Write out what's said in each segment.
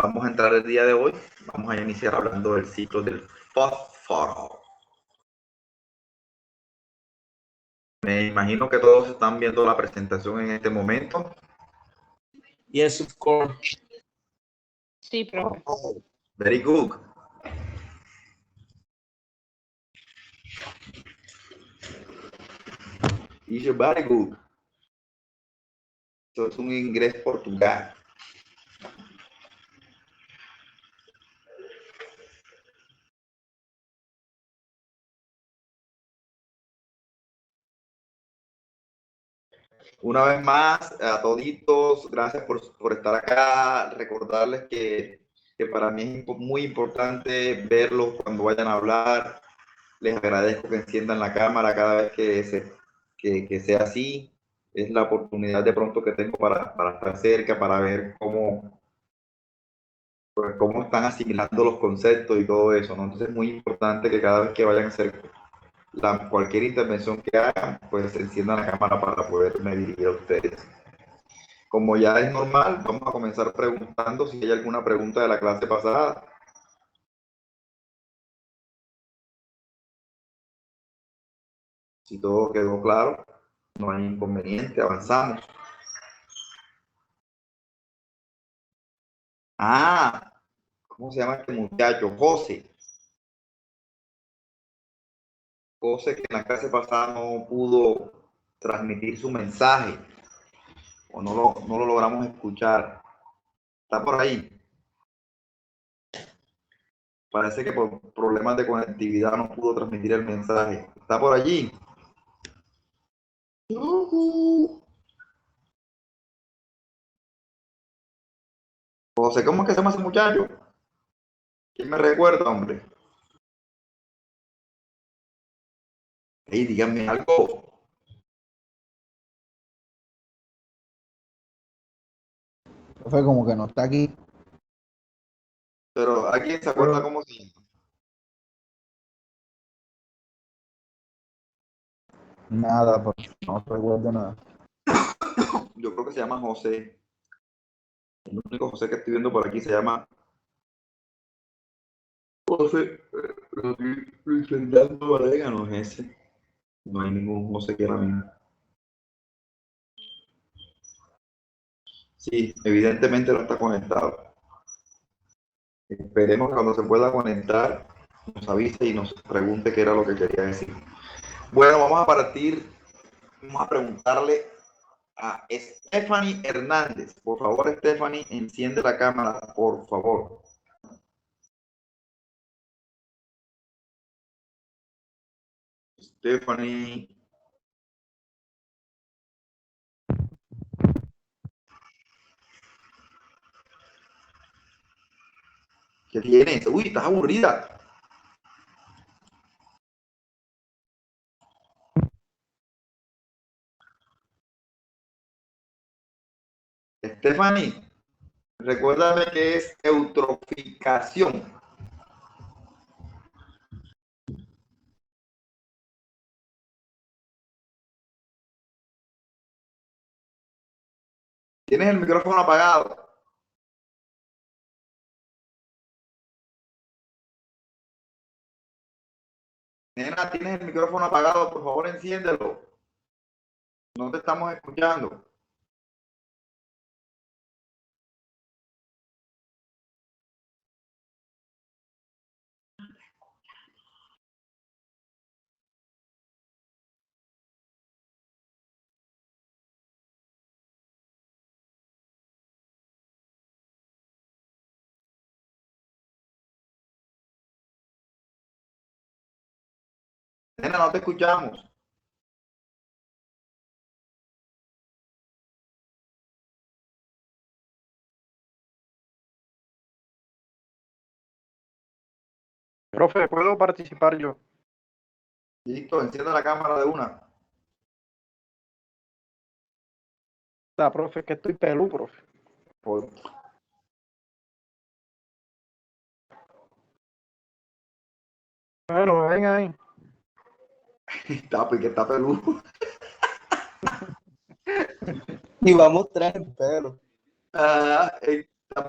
vamos a entrar el día de hoy. Vamos a iniciar hablando del ciclo del fósforo. Me imagino que todos están viendo la presentación en este momento. Yes, of course. Sí, profe. Oh, very good. It's very good. Eso es un inglés portugués. Una vez más, a toditos, gracias por estar acá. Recordarles que para mí es muy importante verlos cuando vayan a hablar. Les agradezco que enciendan la cámara cada vez que sea así. Es la oportunidad de pronto que tengo para estar cerca, para ver cómo están asimilando los conceptos y todo eso, ¿no? Entonces es muy importante que cada vez que vayan a hacer cualquier intervención que hagan, pues enciendan la cámara para poderme dirigir a ustedes. Como ya es normal, vamos a comenzar preguntando si hay alguna pregunta de la clase pasada. Si todo quedó claro, no hay inconveniente, avanzamos. Ah, ¿cómo se llama este muchacho? José. José, que en la clase pasada no pudo transmitir su mensaje o no lo logramos escuchar. Está por ahí. Parece que por problemas de conectividad no pudo transmitir el mensaje. Está por allí. José, ¿cómo es que se llama ese muchacho? ¿Quién me recuerda, hombre? Ey, díganme algo. Profe, como que no está aquí. Pero ¿alguien se acuerda cómo se llama? Nada, profe, no recuerdo nada. Yo creo que se llama José. El único José que estoy viendo por aquí se llama José. Luis Fernando Varega no es ese. No hay ningún José que era mío. Sí, evidentemente no está conectado. Esperemos que cuando se pueda conectar nos avise y nos pregunte qué era lo que quería decir. Bueno, vamos a preguntarle a Stephanie Hernández. Por favor, Stephanie, enciende la cámara, por favor. Stephanie. ¿Qué tienes? Uy, estás aburrida. Stephanie, recuérdame que es eutroficación. Tienes el micrófono apagado. Nena, tienes el micrófono apagado, por favor enciéndelo. No te estamos escuchando. Nena, no te escuchamos. Profe, ¿puedo participar yo? Listo, enciende la cámara de una. Profe, que estoy pelú, profe. Por... Bueno, ven ahí. Está, porque está peludo. Y va a mostrar el pelo. Ah,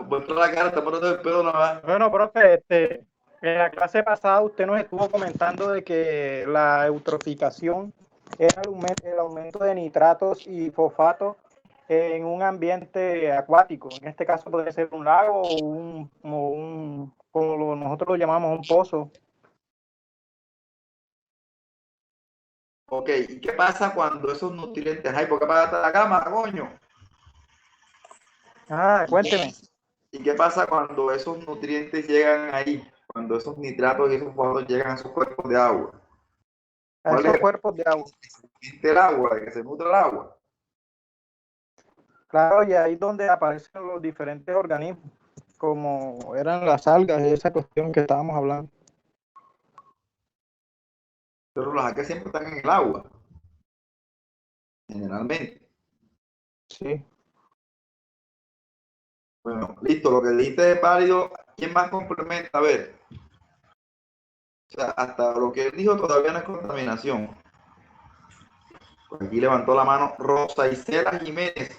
Muestra la cara, está poniendo el pelo nada más. Bueno, profe, en la clase pasada usted nos estuvo comentando de que la eutroficación era el aumento de nitratos y fosfatos en un ambiente acuático. En este caso podría ser un lago como nosotros lo llamamos, un pozo. Ok, ¿y qué pasa cuando esos nutrientes hay? ¿Por qué apagaste la cámara, coño? Ah, cuénteme. ¿Y qué pasa cuando esos nutrientes llegan ahí? Cuando esos nitratos y esos fosfatos llegan a esos cuerpos de agua. A ¿Cuál esos es cuerpos de agua. el agua, de que se nutre el agua? Claro, y ahí es donde aparecen los diferentes organismos, como eran las algas y esa cuestión que estábamos hablando. Pero las algas siempre están en el agua, generalmente. Sí. Bueno, listo, lo que dijiste es válido. ¿Quién más complementa? A ver. O sea, hasta lo que él dijo todavía no es contaminación. Aquí levantó la mano Rosa Isela Jiménez.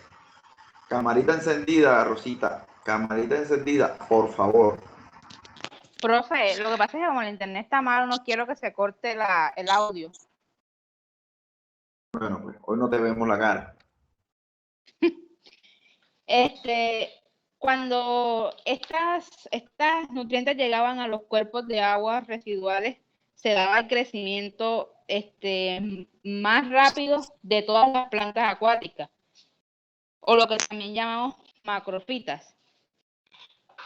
Camarita encendida, Rosita. Camarita encendida, por favor. Profe, lo que pasa es que como el internet está malo, no quiero que se corte el audio. Bueno, pues hoy no te vemos la cara. Cuando estas nutrientes llegaban a los cuerpos de agua residuales, se daba el crecimiento más rápido de todas las plantas acuáticas, o lo que también llamamos macrofitas.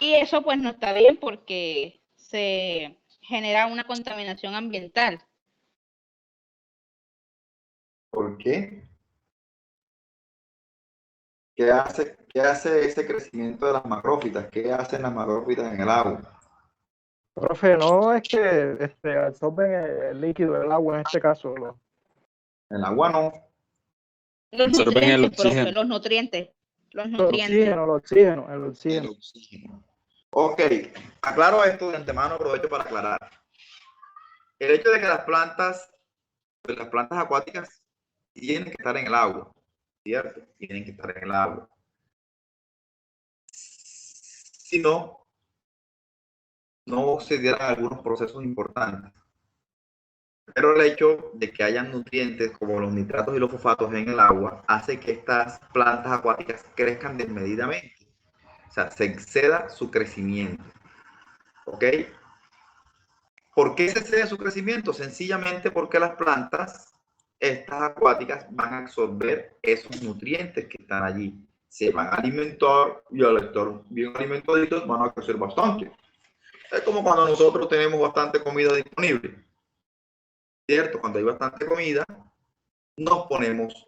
Y eso pues no está bien porque se genera una contaminación ambiental. ¿Por qué? ¿Qué hace ese crecimiento de las macrófitas? ¿Qué hacen las macrófitas en el agua? Profe, no es que absorben el líquido, el agua en este caso. En el agua no. Los Absorben el nutrientes, profe, oxígeno. los nutrientes. Los El nutrientes. oxígeno. El oxígeno. Ok, aclaro esto de antemano, aprovecho para aclarar. El hecho de que las plantas acuáticas tienen que estar en el agua, ¿cierto? Tienen que estar en el agua. Si no, no se dieran algunos procesos importantes. Pero el hecho de que hayan nutrientes como los nitratos y los fosfatos en el agua hace que estas plantas acuáticas crezcan desmedidamente. O sea, se exceda su crecimiento. ¿Ok? ¿Por qué se excede su crecimiento? Sencillamente porque las plantas, estas acuáticas, van a absorber esos nutrientes que están allí. Se van a alimentar y al estar bien alimentaditos van a crecer bastante. Es como cuando nosotros tenemos bastante comida disponible. ¿Cierto? Cuando hay bastante comida, nos ponemos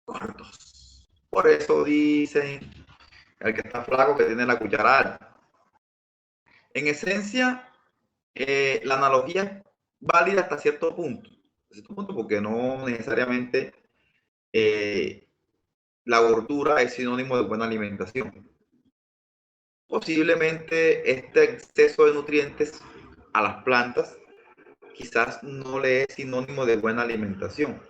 gordos. Por eso dicen el que está flaco que tiene la cuchara alta. En esencia, la analogía es válida hasta cierto punto. Porque no necesariamente la gordura es sinónimo de buena alimentación. Posiblemente este exceso de nutrientes a las plantas quizás no le es sinónimo de buena alimentación,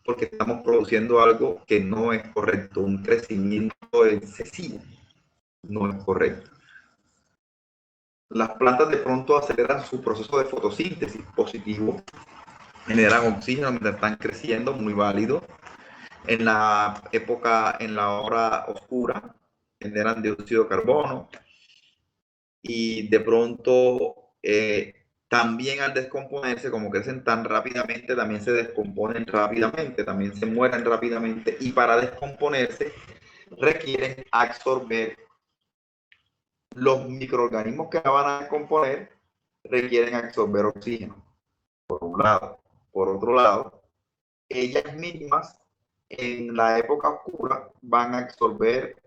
porque estamos produciendo algo que no es correcto, un crecimiento excesivo no es correcto. Las plantas de pronto aceleran su proceso de fotosíntesis positivo, generan oxígeno mientras están creciendo, muy válido. En la hora oscura, generan dióxido de carbono y de pronto también al descomponerse, como crecen tan rápidamente, también se descomponen rápidamente, también se mueren rápidamente y para descomponerse requieren absorber los microorganismos que la van a descomponer, requieren absorber oxígeno, por un lado. Por otro lado, ellas mismas en la época oscura van a absorber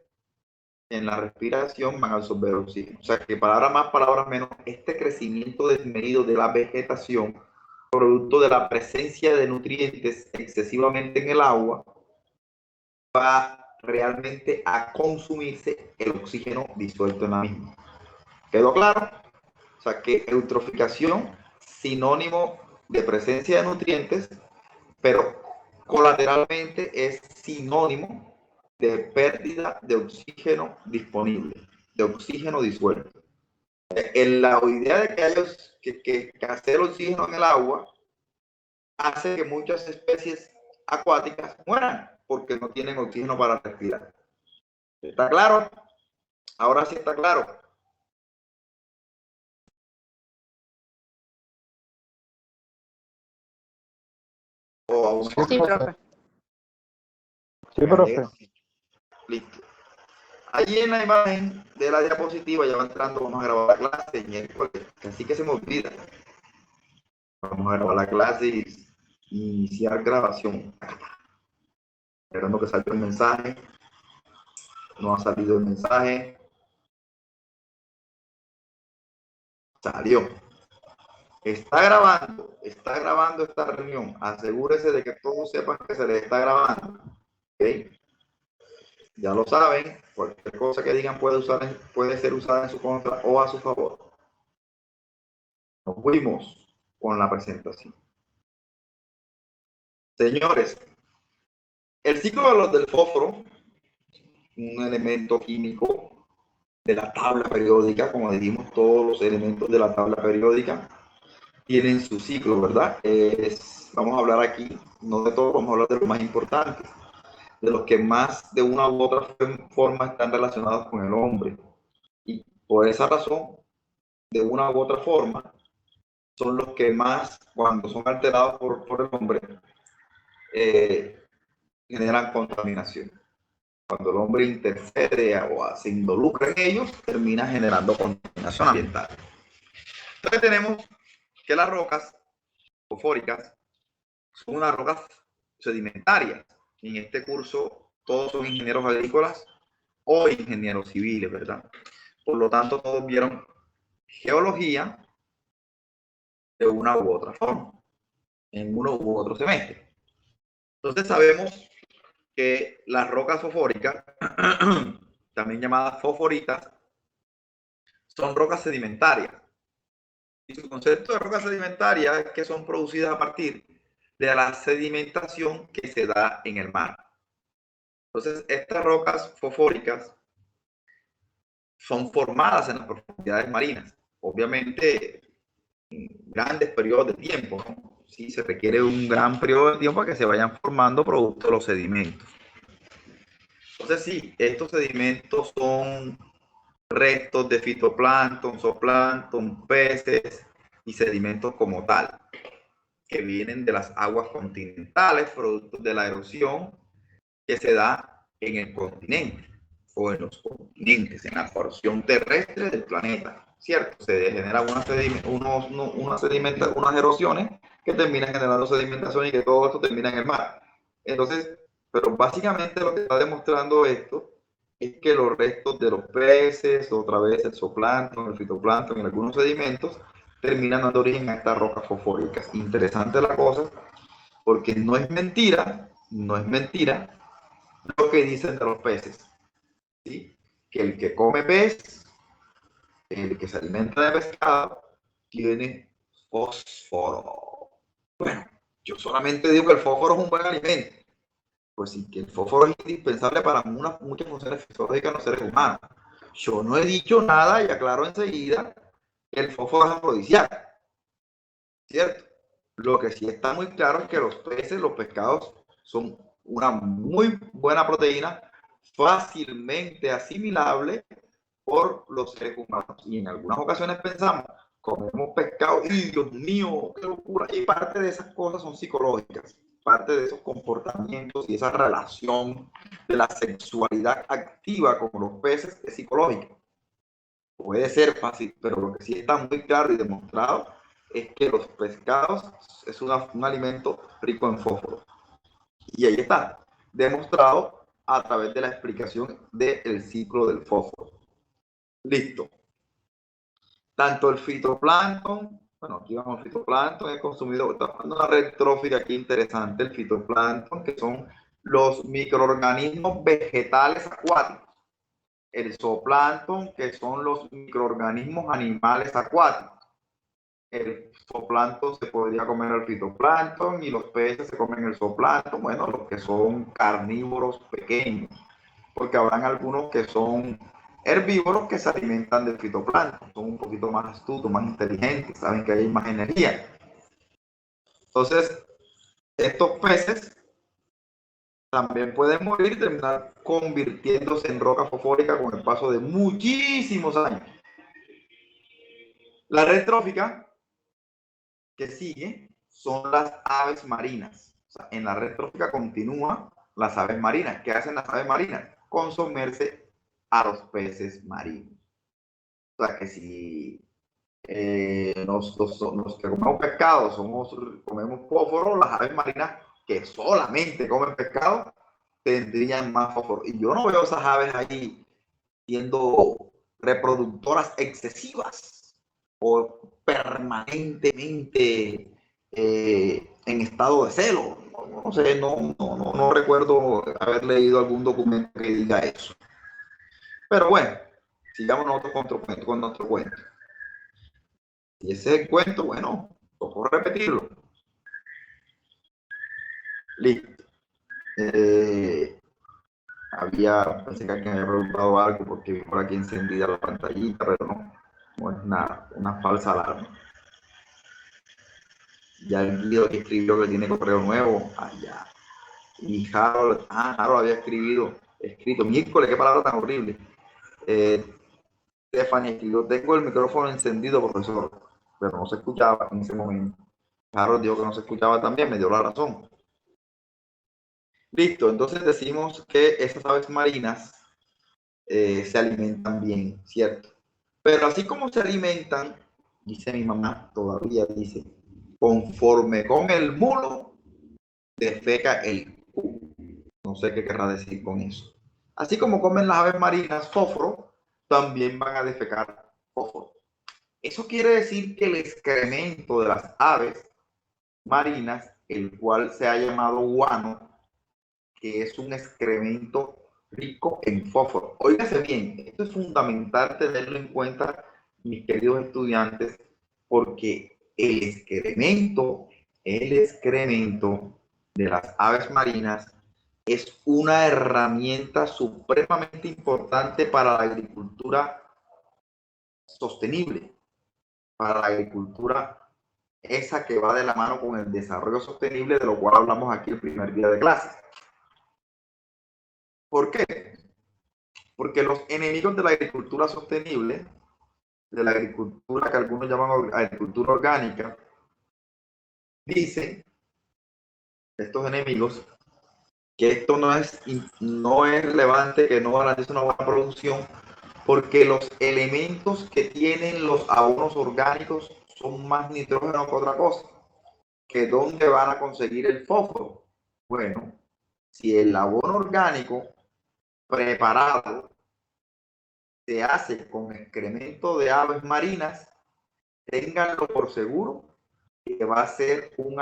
en la respiración, van a absorber oxígeno. O sea que palabras más, palabras menos, este crecimiento desmedido de la vegetación, producto de la presencia de nutrientes excesivamente en el agua, va realmente a consumirse el oxígeno disuelto en la misma. ¿Quedó claro? O sea que eutroficación, sinónimo de presencia de nutrientes, pero colateralmente es sinónimo de pérdida de oxígeno disponible, de oxígeno disuelto. La idea de que haya que hacer oxígeno en el agua hace que muchas especies acuáticas mueran porque no tienen oxígeno para respirar. ¿Está claro? Ahora sí está claro. Sí, profe. Sí, profe. Listo. Allí en la imagen de la diapositiva ya va entrando, vamos a grabar la clase miércoles, así que se me olvida. Vamos a grabar la clase y iniciar grabación. Esperando que salga el mensaje. No ha salido el mensaje. Salió. Está grabando esta reunión. Asegúrese de que todos sepan que se les está grabando. ¿Okay? Ya lo saben, cualquier cosa que digan puede ser usada en su contra o a su favor. Nos fuimos con la presentación. Señores, el ciclo del fósforo, un elemento químico de la tabla periódica, como dijimos, todos los elementos de la tabla periódica tienen su ciclo, ¿verdad? Vamos a hablar aquí, no de todo, vamos a hablar de los más importantes, de los que más de una u otra forma están relacionados con el hombre. Y por esa razón, de una u otra forma, son los que más, cuando son alterados por el hombre, generan contaminación. Cuando el hombre interfiere o se involucra en ellos, termina generando contaminación ambiental. Entonces tenemos que las rocas fosfóricas son unas rocas sedimentarias. En este curso todos son ingenieros agrícolas o ingenieros civiles, ¿verdad? Por lo tanto, todos vieron geología de una u otra forma, en uno u otro semestre. Entonces sabemos que las rocas fosfóricas, también llamadas fosforitas, son rocas sedimentarias. Y su concepto de roca sedimentaria es que son producidas a partir de la sedimentación que se da en el mar. Entonces, estas rocas fosfóricas son formadas en las profundidades marinas. Obviamente, en grandes periodos de tiempo, ¿no? Sí, se requiere un gran periodo de tiempo para que se vayan formando producto de los sedimentos. Entonces, sí, estos sedimentos son restos de fitoplancton, zooplancton, peces y sedimentos como tal, que vienen de las aguas continentales, producto de la erosión que se da en el continente o en los continentes, en la porción terrestre del planeta, ¿cierto? Se generan unas erosiones que terminan generando sedimentación y que todo esto termina en el mar. Entonces, pero básicamente lo que está demostrando esto es que los restos de los peces, otra vez el zooplancton, el fitoplancton y algunos sedimentos, terminan dando origen a estas rocas fosfóricas. Interesante la cosa, porque no es mentira lo que dicen de los peces, ¿sí? Que el que come pez, el que se alimenta de pescado, tiene fósforo. Bueno, yo solamente digo que el fósforo es un buen alimento. Pues sí, que el fósforo es indispensable para muchas funciones fisiológicas en los seres humanos. Yo no he dicho nada y aclaro enseguida que el fósforo es afrodisíaco, ¿cierto? Lo que sí está muy claro es que los peces, los pescados, son una muy buena proteína, fácilmente asimilable por los seres humanos. Y en algunas ocasiones pensamos, comemos pescado, y Dios mío, qué locura. Y parte de esas cosas son psicológicas. Parte de esos comportamientos y esa relación de la sexualidad activa con los peces es psicológica. Puede ser fácil, pero lo que sí está muy claro y demostrado es que los pescados es un alimento rico en fósforo. Y ahí está, demostrado a través de la explicación del ciclo del fósforo. Listo. Tanto el fitoplancton, bueno, aquí vamos, el fitoplancton es consumido, está dando una red trófica aquí interesante, el fitoplancton, que son los microorganismos vegetales acuáticos. El zooplancton, que son los microorganismos animales acuáticos. El zooplancton se podría comer el fitoplancton y los peces se comen el zooplancton, bueno, los que son carnívoros pequeños. porque habrán algunos que son herbívoros que se alimentan de fitoplancton, son un poquito más astutos, más inteligentes, saben que hay más energía. Entonces, estos peces también pueden morir y terminar convirtiéndose en roca fosfórica con el paso de muchísimos años. La red trófica que sigue son las aves marinas. O sea, en la red trófica continúa las aves marinas. ¿Qué hacen las aves marinas? Consumirse a los peces marinos. O sea, que si los que comemos pescado comemos fósforo, las aves marinas que solamente comen pescado tendrían más fósforo. Y yo no veo esas aves ahí siendo reproductoras excesivas o permanentemente en estado de celo. No sé, no recuerdo haber leído algún documento que diga eso. Pero bueno, sigamos nosotros con nuestro cuento. Y ese es el cuento, bueno, tocó repetirlo. Listo. Pensé que alguien había preguntado algo porque vi por aquí encendida la pantallita, pero no es nada, una falsa alarma. Ya el Guido que escribió que tiene correo nuevo, allá. Y Harold había escrito, miércoles, qué palabra tan horrible. Stephanie escribió, tengo el micrófono encendido, profesor, pero no se escuchaba en ese momento. Harold dijo que no se escuchaba también, me dio la razón. Listo, entonces decimos que esas aves marinas se alimentan bien, ¿cierto? Pero así como se alimentan, dice mi mamá, todavía dice, conforme con el mulo, defeca el culo. No sé qué querrá decir con eso. Así como comen las aves marinas fósforo, también van a defecar fósforo. Eso quiere decir que el excremento de las aves marinas, el cual se ha llamado guano, que es un excremento rico en fósforo. Óigase bien, esto es fundamental tenerlo en cuenta, mis queridos estudiantes, porque el excremento de las aves marinas es una herramienta supremamente importante para la agricultura sostenible, para la agricultura esa que va de la mano con el desarrollo sostenible, de lo cual hablamos aquí el primer día de clase. ¿Por qué? Porque los enemigos de la agricultura sostenible, de la agricultura que algunos llaman agricultura orgánica, dicen, estos enemigos, que esto no es relevante, que no garantiza una buena producción, porque los elementos que tienen los abonos orgánicos son más nitrógeno que otra cosa. ¿Que dónde van a conseguir el fósforo? Bueno, si el abono orgánico preparado se hace con excremento de aves marinas, ténganlo por seguro que va a ser un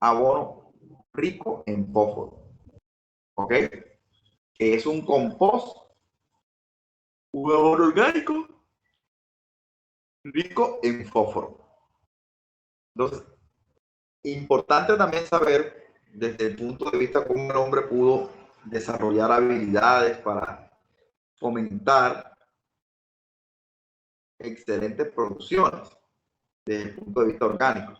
abono rico en fósforo. ¿Ok? Que es un compost, un abono orgánico rico en fósforo. Entonces, importante también saber desde el punto de vista cómo el hombre pudo desarrollar habilidades para fomentar excelentes producciones desde el punto de vista orgánico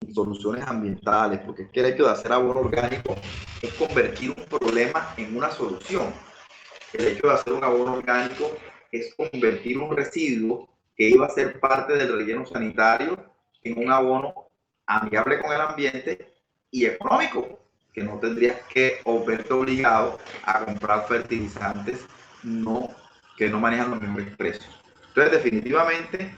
y soluciones ambientales, porque es que el hecho de hacer abono orgánico es convertir un problema en una solución. El hecho de hacer un abono orgánico es convertir un residuo que iba a ser parte del relleno sanitario en un abono amigable con el ambiente y económico, que no tendrías que verte obligado a comprar fertilizantes que no manejan los mismos precios. Entonces, definitivamente,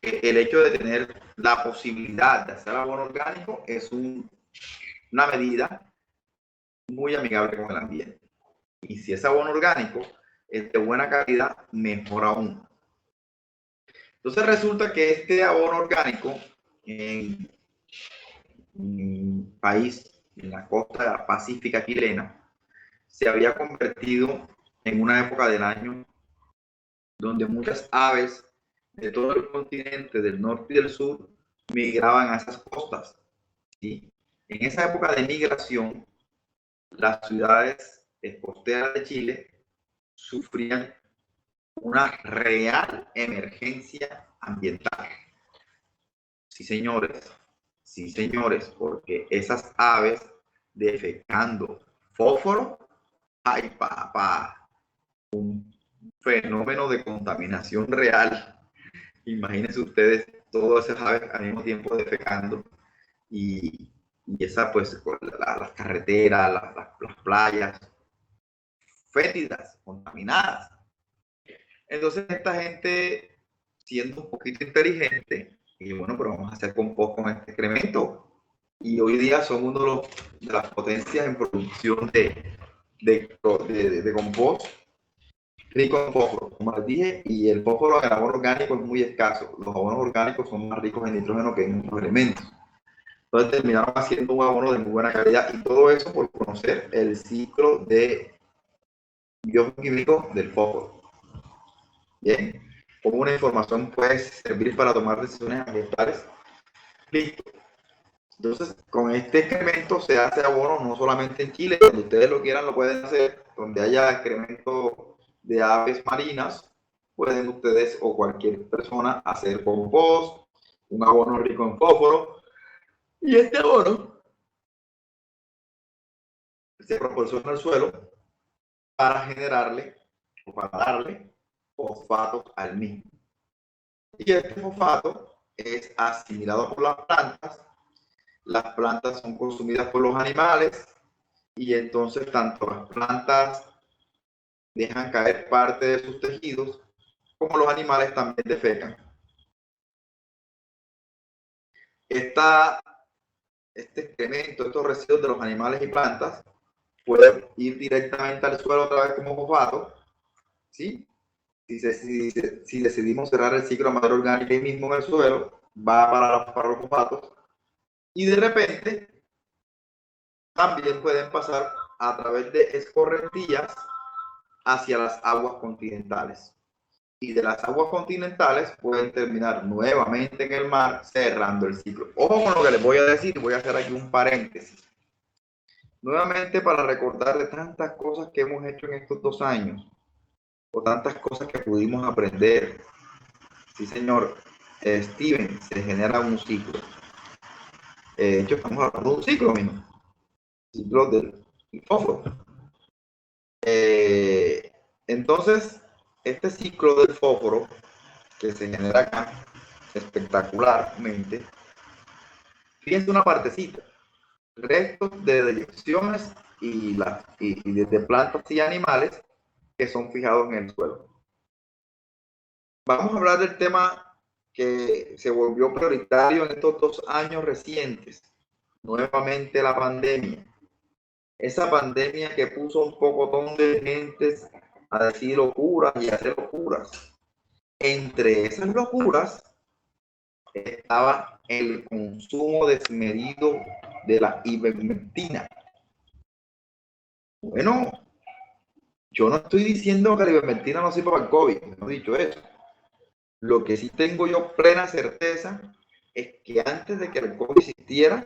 el hecho de tener la posibilidad de hacer abono orgánico es una medida muy amigable con el ambiente. Y si ese abono orgánico es de buena calidad, mejor aún. Entonces resulta que este abono orgánico en un país en la costa pacífica chilena se había convertido en una época del año donde muchas aves de todo el continente, del norte y del sur, migraban a esas costas. ¿Sí? En esa época de migración, las ciudades costeras de Chile sufrían una real emergencia ambiental. Sí, señores, porque esas aves defecando fósforo, ay papá, un fenómeno de contaminación real. Imagínense ustedes todas esas aves al mismo tiempo defecando y esa pues las carreteras, las playas fétidas, contaminadas. Entonces esta gente, siendo un poquito inteligente, y bueno, pero vamos a hacer compost con este excremento. Y hoy día son uno de las potencias en producción de compost rico en fósforo, como les dije, y el fósforo en el abono orgánico es muy escaso. Los abonos orgánicos son más ricos en nitrógeno que en otros elementos. Entonces terminaron haciendo un abono de muy buena calidad y todo eso por conocer el ciclo de bioquímico del fósforo. Bien, como una información puede servir para tomar decisiones ambientales. Listo. Entonces, con este excremento se hace abono no solamente en Chile, cuando ustedes lo quieran lo pueden hacer, donde haya excremento de aves marinas, pueden ustedes o cualquier persona hacer compost, un abono rico en fósforo, y este abono se proporciona al suelo para generarle o para darle fosfato al mismo. Y este fosfato es asimilado por las plantas son consumidas por los animales y entonces tanto las plantas dejan caer parte de sus tejidos como los animales también defecan. Este excremento, estos residuos de los animales y plantas pueden ir directamente al suelo otra vez como fosfato, ¿sí? Si decidimos cerrar el ciclo de materia orgánica ahí mismo en el suelo, va para los fosfatos y de repente también pueden pasar a través de escorrentías hacia las aguas continentales. Y de las aguas continentales pueden terminar nuevamente en el mar, cerrando el ciclo. Ojo con lo que les voy a decir, voy a hacer aquí un paréntesis. Nuevamente para recordar de tantas cosas que hemos hecho en estos 2 años, o tantas cosas que pudimos aprender. Sí, señor, Steven, se genera un ciclo. De hecho, estamos hablando de un ciclo mismo. Ciclo del fósforo. Entonces, este ciclo del fósforo que se genera acá espectacularmente, fíjense una partecita, restos de deyecciones y de plantas y animales que son fijados en el suelo. Vamos a hablar del tema que se volvió prioritario en estos 2 años recientes, nuevamente la pandemia. Esa pandemia que puso un pocotón de gentes a decir locuras y a hacer locuras. Entre esas locuras estaba el consumo desmedido de la ivermectina. Bueno, yo no estoy diciendo que la ivermectina no sirva para el COVID, no he dicho eso. Lo que sí tengo yo plena certeza es que antes de que el COVID existiera,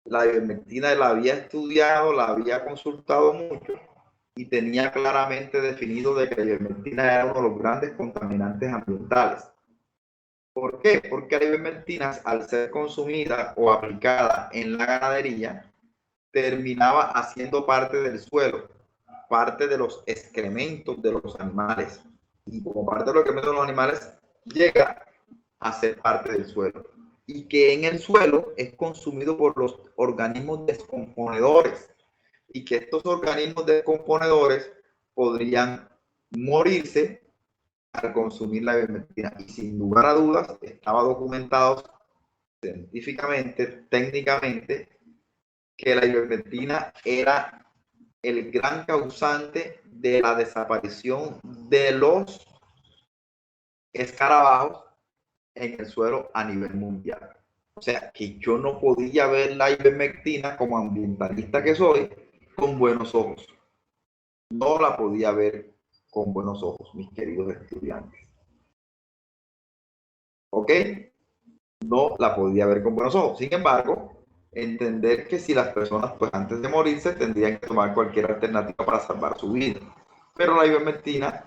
la ivermectina la había estudiado, la había consultado mucho y tenía claramente definido de que la ivermectina era uno de los grandes contaminantes ambientales. ¿Por qué? Porque la ivermectina, al ser consumida o aplicada en la ganadería, terminaba haciendo parte del suelo, parte de los excrementos de los animales. Y como parte de los excrementos de los animales, llega a ser parte del suelo. Y que en el suelo es consumido por los organismos descomponedores. Y que estos organismos descomponedores podrían morirse al consumir la ivermectina. Y sin lugar a dudas, estaba documentado científicamente, técnicamente, que la ivermectina era el gran causante de la desaparición de los escarabajos en el suelo a nivel mundial. O sea, que yo no podía ver la ivermectina como ambientalista que soy con buenos ojos. No la podía ver con buenos ojos, mis queridos estudiantes. ¿Ok? No la podía ver con buenos ojos. Sin embargo, entender que si las personas, pues antes de morirse, tendrían que tomar cualquier alternativa para salvar su vida. Pero la ivermectina,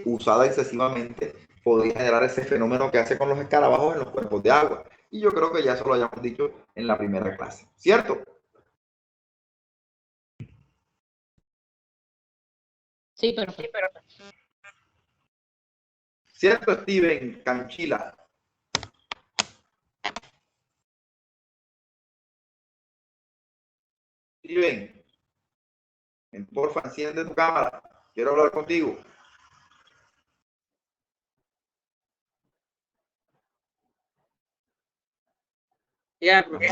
usada excesivamente, podría generar ese fenómeno que hace con los escarabajos en los cuerpos de agua. Y yo creo que ya eso lo hayamos dicho en la primera clase, ¿cierto? Sí, pero ¿Cierto, Steven Canchila? Steven, porfa, enciende tu cámara. Quiero hablar contigo. Yeah, profe.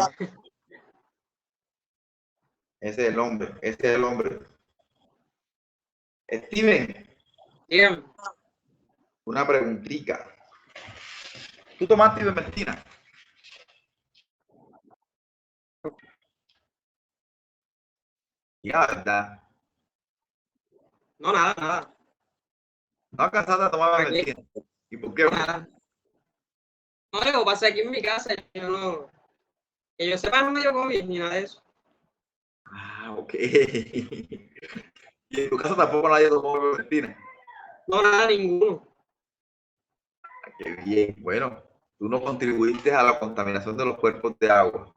Ese es el hombre, ese es el hombre. Steven, Dígame. una preguntita. ¿Tú tomaste ivermectina? Ya, ¿verdad? No, nada. No alcanzaste a tomar Aquí. ivermectina. ¿Y por qué? Nada. No, digo, pasa aquí en mi casa, yo no, que yo sepa, no me dio COVID ni nada de eso. Ah, ok. Y en tu casa tampoco nadie tomó ivermectina. No, nada, ninguno. Qué bien. Bueno, tú no contribuiste a la contaminación de los cuerpos de agua.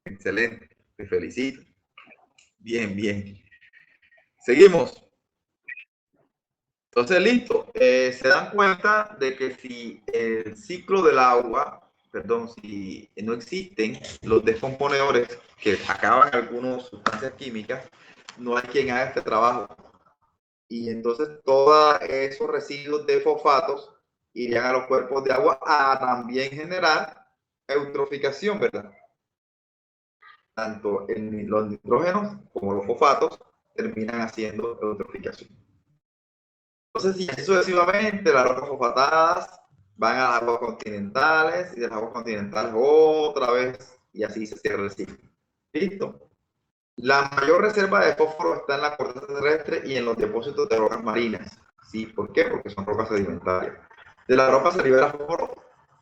Excelente. Te felicito. Bien, bien. Seguimos. Entonces, listo. Se dan cuenta de que si el ciclo del agua, perdón, si no existen los descomponedores que acaban algunas sustancias químicas, no hay quien haga este trabajo. Y entonces todos esos residuos de fosfatos irían a los cuerpos de agua a también generar eutroficación, ¿verdad? Tanto los nitrógenos como los fosfatos terminan haciendo eutroficación. Entonces, y así sucesivamente, las rocas fosfatadas van a las aguas continentales y de las aguas continentales otra vez, y así se cierra el ciclo. ¿Listo? La mayor reserva de fósforo está en la corteza terrestre y en los depósitos de rocas marinas. ¿Sí? ¿Por qué? Porque son rocas sedimentarias. De la roca se libera fósforo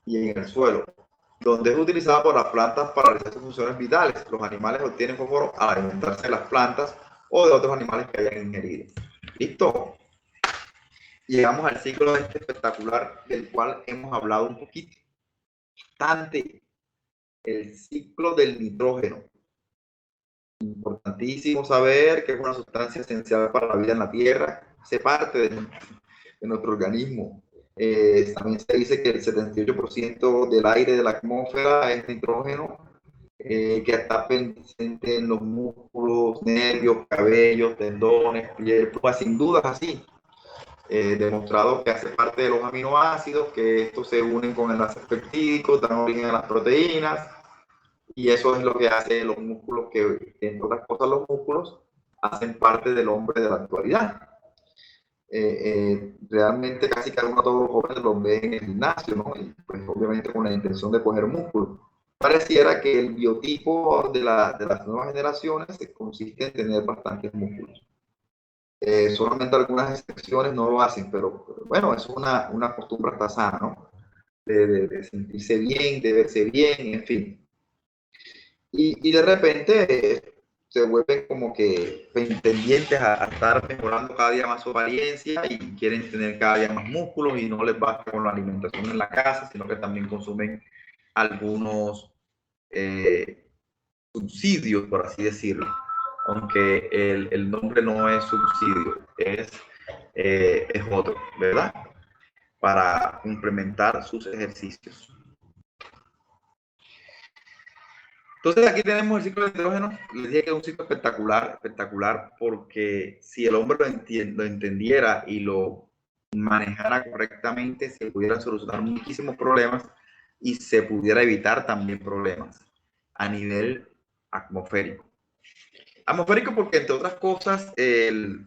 y en el suelo, donde es utilizado por las plantas para realizar sus funciones vitales. Los animales obtienen fósforo al alimentarse de las plantas o de otros animales que hayan ingerido. ¿Listo? Llegamos al ciclo este espectacular del cual hemos hablado un poquito. Bastante. El ciclo del nitrógeno. Importantísimo saber que es una sustancia esencial para la vida en la Tierra, hace parte de nuestro organismo. También se dice que el 78% del aire de la atmósfera es nitrógeno, que está presente en los músculos, nervios, cabellos, tendones, piel, pues sin dudas así. Demostrado que hace parte de los aminoácidos, que estos se unen con el enlaces peptídicos, dan origen a las proteínas. Y eso es lo que hace los músculos, que entre otras cosas los músculos hacen parte del hombre de la actualidad. Realmente casi cada uno de todos los jóvenes los ve en el gimnasio, ¿no? Y pues obviamente con la intención de coger músculo. Pareciera que el biotipo de las nuevas generaciones consiste en tener bastantes músculos. Solamente algunas excepciones no lo hacen, pero bueno, es una costumbre hasta sana, ¿no? De sentirse bien, de verse bien, en fin. Y de repente se vuelven como que pendientes a estar mejorando cada día más su apariencia y quieren tener cada día más músculos y no les basta con la alimentación en la casa, sino que también consumen algunos subsidios, por así decirlo. Aunque el nombre no es subsidio, es otro, ¿verdad? Para complementar sus ejercicios. Entonces aquí tenemos el ciclo de nitrógeno. Les dije que es un ciclo espectacular porque si el hombre lo entendiera y lo manejara correctamente, se pudieran solucionar muchísimos problemas y se pudiera evitar también problemas a nivel atmosférico. Atmosférico porque, entre otras cosas, el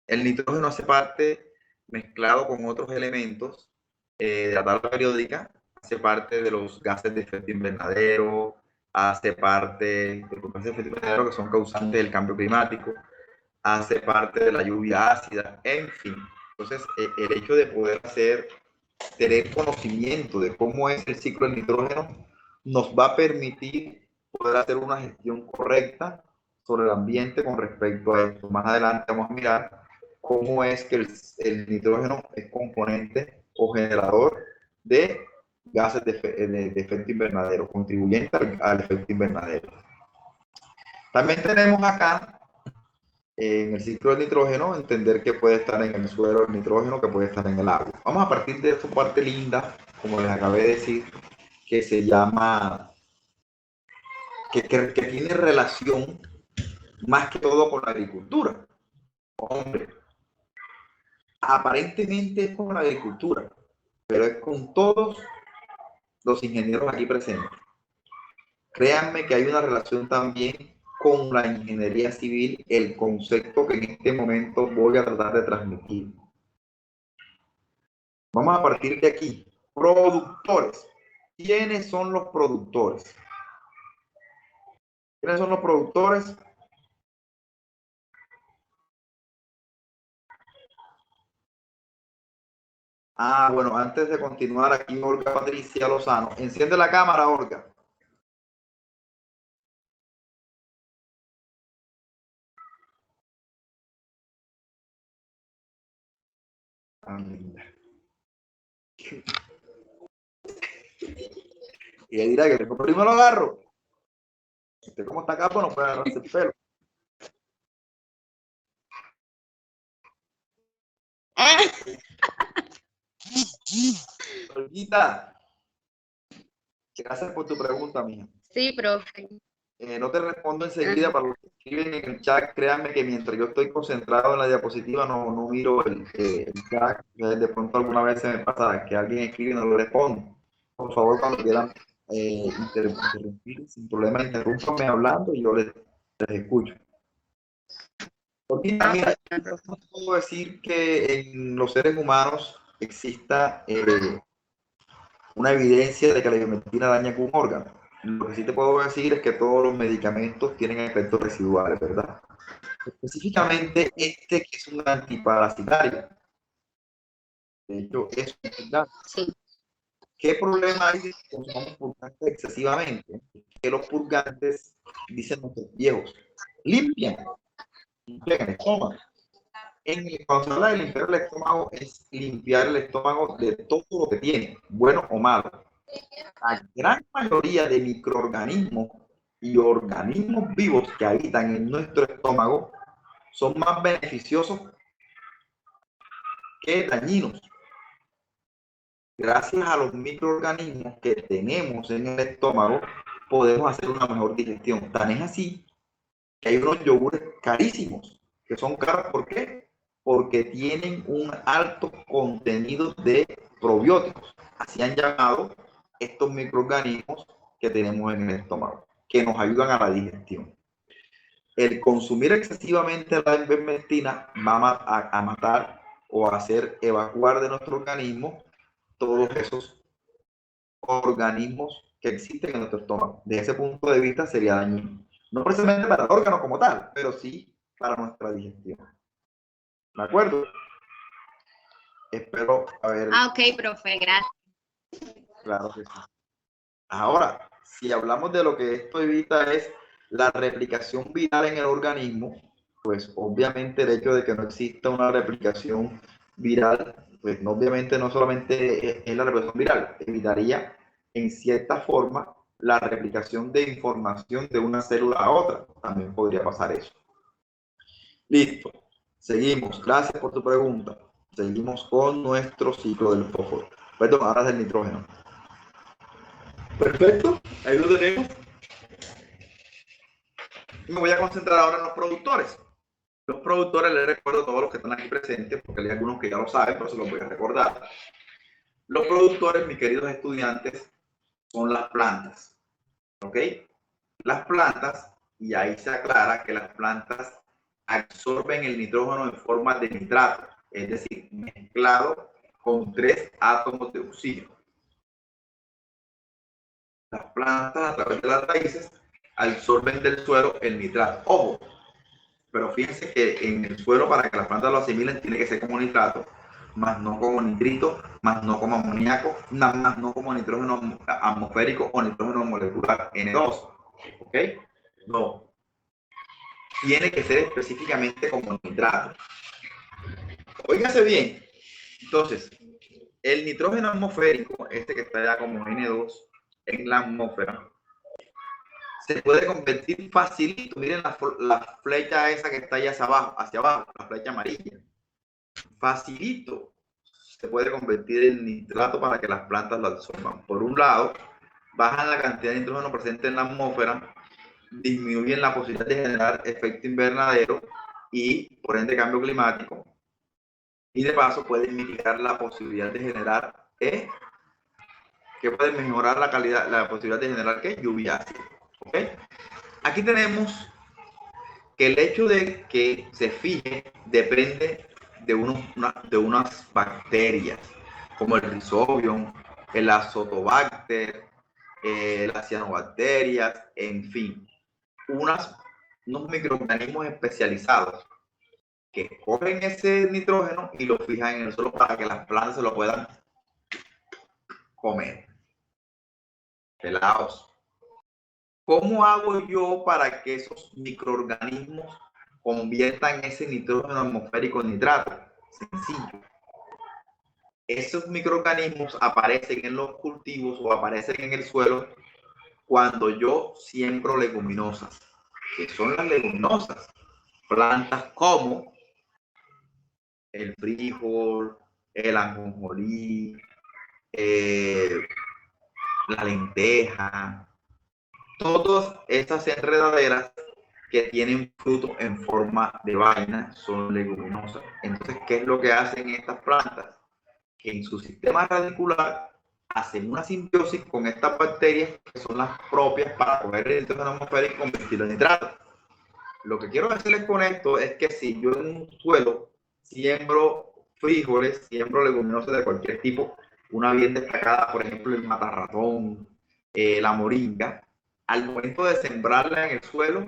nitrógeno hace parte, mezclado con otros elementos de la tabla periódica, hace parte de los gases de efecto invernadero, hace parte de los gases de efecto invernadero que son causantes del cambio climático, hace parte de la lluvia ácida, en fin. Entonces, el hecho de poder tener conocimiento de cómo es el ciclo del nitrógeno, nos va a permitir poder hacer una gestión correcta sobre el ambiente con respecto a esto. Más adelante vamos a mirar cómo es que el nitrógeno es componente o generador de gases de efecto invernadero, contribuyente al efecto invernadero. También tenemos acá, en el ciclo del nitrógeno, entender que puede estar en el suelo el nitrógeno, que puede estar en el agua. Vamos a partir de esta parte linda, como les acabé de decir, que se llama, que tiene relación más que todo con la agricultura. Hombre, aparentemente es con la agricultura, pero es con todos los ingenieros aquí presentes. Créanme que hay una relación también con la ingeniería civil, el concepto que en este momento voy a tratar de transmitir. Vamos a partir de aquí. Productores. ¿Quiénes son los productores? ¿Quiénes son los productores? Ah, bueno, antes de continuar, aquí Olga Patricia Lozano. Enciende la cámara, Olga. Y ella dirá que primero lo agarro. Usted como está acá, pues no puede agarrarse el pelo. Olguita, gracias por tu pregunta, mía. Sí, profe. No te respondo enseguida. Para los que escriben en el chat, créanme que mientras yo estoy concentrado en la diapositiva no miro el chat. De pronto alguna vez se me pasa que alguien escribe y no le respondo. Por favor, cuando quieran interrumpir, sin problema, interrúmpanme hablando y yo les escucho. Porque mira, no puedo decir que en los seres humanos exista una evidencia de que la ivermectina daña algún órgano. Lo que sí te puedo decir es que todos los medicamentos tienen efectos residuales, ¿verdad? Específicamente este, que es un antiparasitario. De hecho, es un purgante. Sí. ¿Qué problema hay si consumimos purgantes excesivamente? Que los purgantes, dicen nuestros viejos, limpian el estómago. Cuando se habla de limpiar el estómago, es limpiar el estómago de todo lo que tiene, bueno o malo. La gran mayoría de microorganismos y organismos vivos que habitan en nuestro estómago son más beneficiosos que dañinos. Gracias a los microorganismos que tenemos en el estómago, podemos hacer una mejor digestión. Tan es así que hay unos yogures carísimos, que son caros. ¿Por qué? Porque tienen un alto contenido de probióticos. Así han llamado estos microorganismos que tenemos en el estómago, que nos ayudan a la digestión. El consumir excesivamente la ivermectina va a matar o a hacer evacuar de nuestro organismo todos esos organismos que existen en nuestro estómago. Desde ese punto de vista sería dañino. No precisamente para el órgano como tal, pero sí para nuestra digestión. ¿De acuerdo? Espero haber... Ok, profe, gracias. Claro que sí. Ahora, si hablamos de lo que esto evita es la replicación viral en el organismo, pues obviamente el hecho de que no exista una replicación viral, pues obviamente no solamente es la replicación viral, evitaría en cierta forma la replicación de información de una célula a otra. También podría pasar eso. Listo. Seguimos. Gracias por tu pregunta. Seguimos con nuestro ciclo del fósforo. Perdón, ahora es del nitrógeno. Perfecto. Ahí lo tenemos. Me voy a concentrar ahora en los productores. Los productores, les recuerdo a todos los que están aquí presentes, porque hay algunos que ya lo saben, pero se los voy a recordar. Los productores, mis queridos estudiantes, son las plantas. ¿Ok? Las plantas, y ahí se aclara que las plantas absorben el nitrógeno en forma de nitrato, es decir, mezclado con 3 átomos de oxígeno. Las plantas, a través de las raíces, absorben del suelo el nitrato. Ojo, pero fíjense que en el suelo, para que las plantas lo asimilen, tiene que ser como nitrato, más no como nitrito, más no como amoníaco, más no como nitrógeno atmosférico o nitrógeno molecular N2. ¿Ok? No. Tiene que ser específicamente como nitrato. Óigase bien. Entonces, el nitrógeno atmosférico, este que está ya como N2 en la atmósfera, se puede convertir facilito. Miren la flecha esa que está allá hacia abajo, la flecha amarilla. Facilito se puede convertir en nitrato para que las plantas lo absorban. Por un lado, bajan la cantidad de nitrógeno presente en la atmósfera, disminuyen la posibilidad de generar efecto invernadero y, por ende, cambio climático. Y de paso, pueden mitigar la posibilidad de generar, que pueden mejorar la calidad, la posibilidad de generar, lluvia ácida. ¿Ok? Aquí tenemos que el hecho de que se fije depende de unas bacterias, como el Rhizobium, el Azotobacter, las cianobacterias, en fin, unos microorganismos especializados que cogen ese nitrógeno y lo fijan en el suelo para que las plantas se lo puedan comer. Pelados. ¿Cómo hago yo para que esos microorganismos conviertan ese nitrógeno atmosférico en nitrato? Sencillo. Esos microorganismos aparecen en los cultivos o aparecen en el suelo cuando yo siembro leguminosas. ¿Qué son las leguminosas? Plantas como el frijol, el ajonjolí, la lenteja, todas estas enredaderas que tienen fruto en forma de vaina son leguminosas. Entonces, ¿qué es lo que hacen estas plantas? Que en su sistema radicular hacen una simbiosis con estas bacterias que son las propias para coger el nitrógeno atmosférico y convertirlo en nitrato. Lo que quiero decirles con esto es que si yo en un suelo siembro frijoles, siembro leguminosas de cualquier tipo, una bien destacada, por ejemplo, el matarratón, la moringa, al momento de sembrarla en el suelo,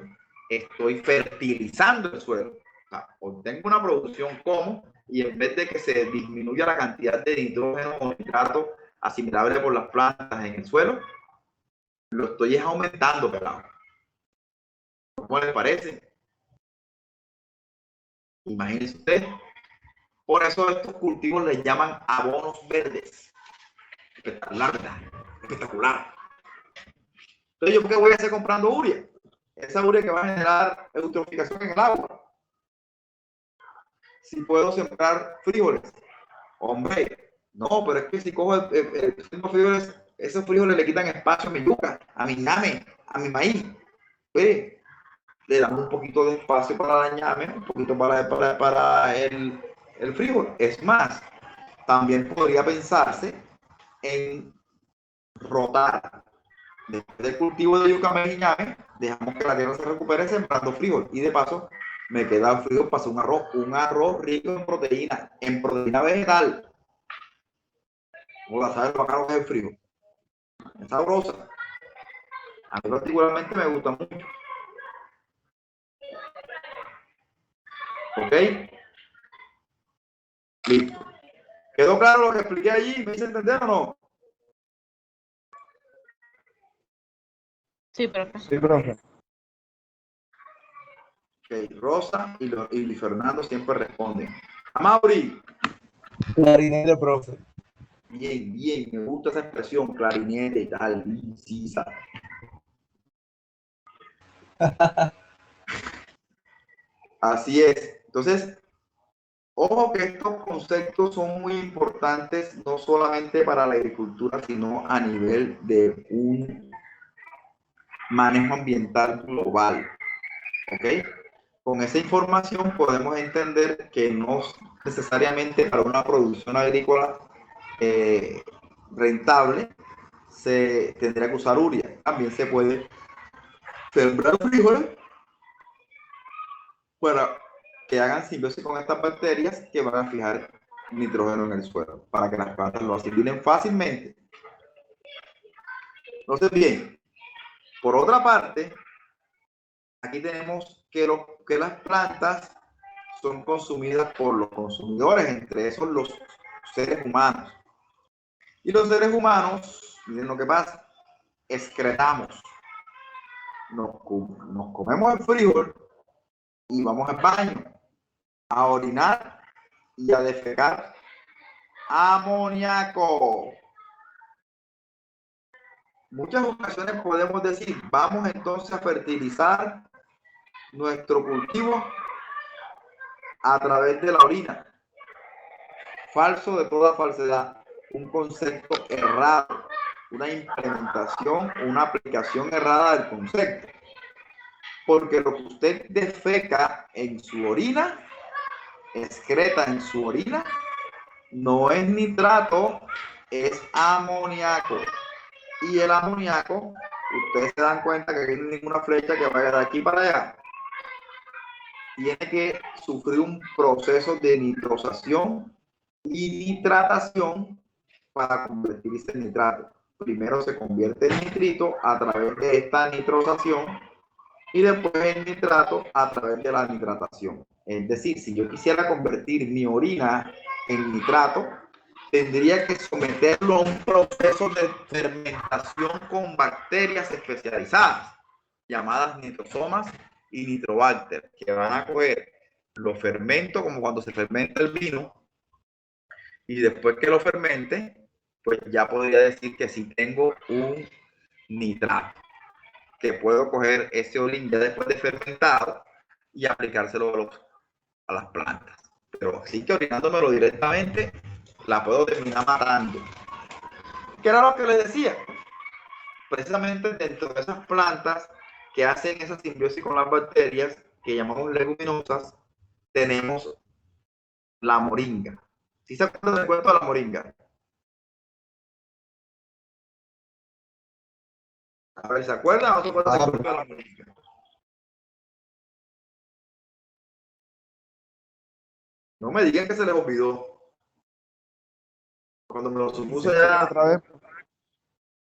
estoy fertilizando el suelo. O sea, obtengo una producción como, y en vez de que se disminuya la cantidad de nitrógeno o nitrato asimilable por las plantas en el suelo, lo estoy aumentando, pelado. ¿Cómo les parece? Imagínense ustedes. Por eso estos cultivos les llaman abonos verdes. Espectacular, ¿verdad? Espectacular. Entonces, ¿yo qué voy a hacer comprando urea? Esa urea que va a generar eutroficación en el agua. Si puedo sembrar frijoles. Hombre, no, pero es que si cojo frijoles, esos frijoles le quitan espacio a mi yuca, a mi ñame, a mi maíz. Pues, le damos un poquito de espacio para la ñame, un poquito para el frijol. Es más, también podría pensarse en rotar. Después del cultivo de yuca, maíz y ñame, dejamos que la tierra se recupere sembrando frijol. Y de paso, me queda el frijol para hacer un arroz rico en proteína vegetal. Como la sabe lo bacano que es el frijol. Es sabrosa. A mí particularmente me gusta mucho. ¿Ok? Listo. ¿Quedó claro lo que expliqué allí? ¿Me hice entender o no? Sí, profe. Sí, profe. Ok, Rosa y Fernando siempre responden. Amaury. Clarinete, profe. Bien, bien, me gusta esa expresión, clarinete y tal, incisa. Así es. Entonces, ojo que estos conceptos son muy importantes, no solamente para la agricultura, sino a nivel de un manejo ambiental global. ¿Ok? Con esa información podemos entender que no necesariamente para una producción agrícola rentable se tendría que usar urea. También se puede sembrar frijoles para que hagan simbiosis con estas bacterias que van a fijar nitrógeno en el suelo para que las plantas lo asimilen fácilmente. Entonces, bien, por otra parte, aquí tenemos que las plantas son consumidas por los consumidores, entre esos los seres humanos. Y los seres humanos, miren lo que pasa, excretamos. nos comemos el frijol y vamos al baño a orinar y a defecar amoníaco. Muchas ocasiones podemos decir, vamos entonces a fertilizar nuestro cultivo a través de la orina. Falso de toda falsedad, un concepto errado, una implementación, una aplicación errada del concepto. Porque lo que usted defeca en su orina, excreta en su orina, no es nitrato, es amoníaco. Y el amoníaco, ustedes se dan cuenta que aquí no hay ninguna flecha que vaya de aquí para allá. Tiene que sufrir un proceso de nitrosación y nitratación para convertirse en nitrato. Primero se convierte en nitrito a través de esta nitrosación y después en nitrato a través de la nitratación. Es decir, si yo quisiera convertir mi orina en nitrato, tendría que someterlo a un proceso de fermentación con bacterias especializadas, llamadas nitrosomas y nitrobacter, que van a coger los fermentos, como cuando se fermenta el vino, y después que lo fermente, pues ya podría decir que sí tengo un nitrato, que puedo coger ese orín ya después de fermentado y aplicárselo a las plantas. Pero sí que orinándomelo directamente, la puedo terminar matando. ¿Qué era lo que les decía? Precisamente dentro de esas plantas que hacen esa simbiosis con las bacterias, que llamamos leguminosas, tenemos la moringa. ¿Sí se acuerdan del cuento de la moringa? A ver, ¿se acuerdan o se acuerdan del cuento de la moringa? No me digan que se les olvidó. Cuando me lo supuse ya... Otra vez.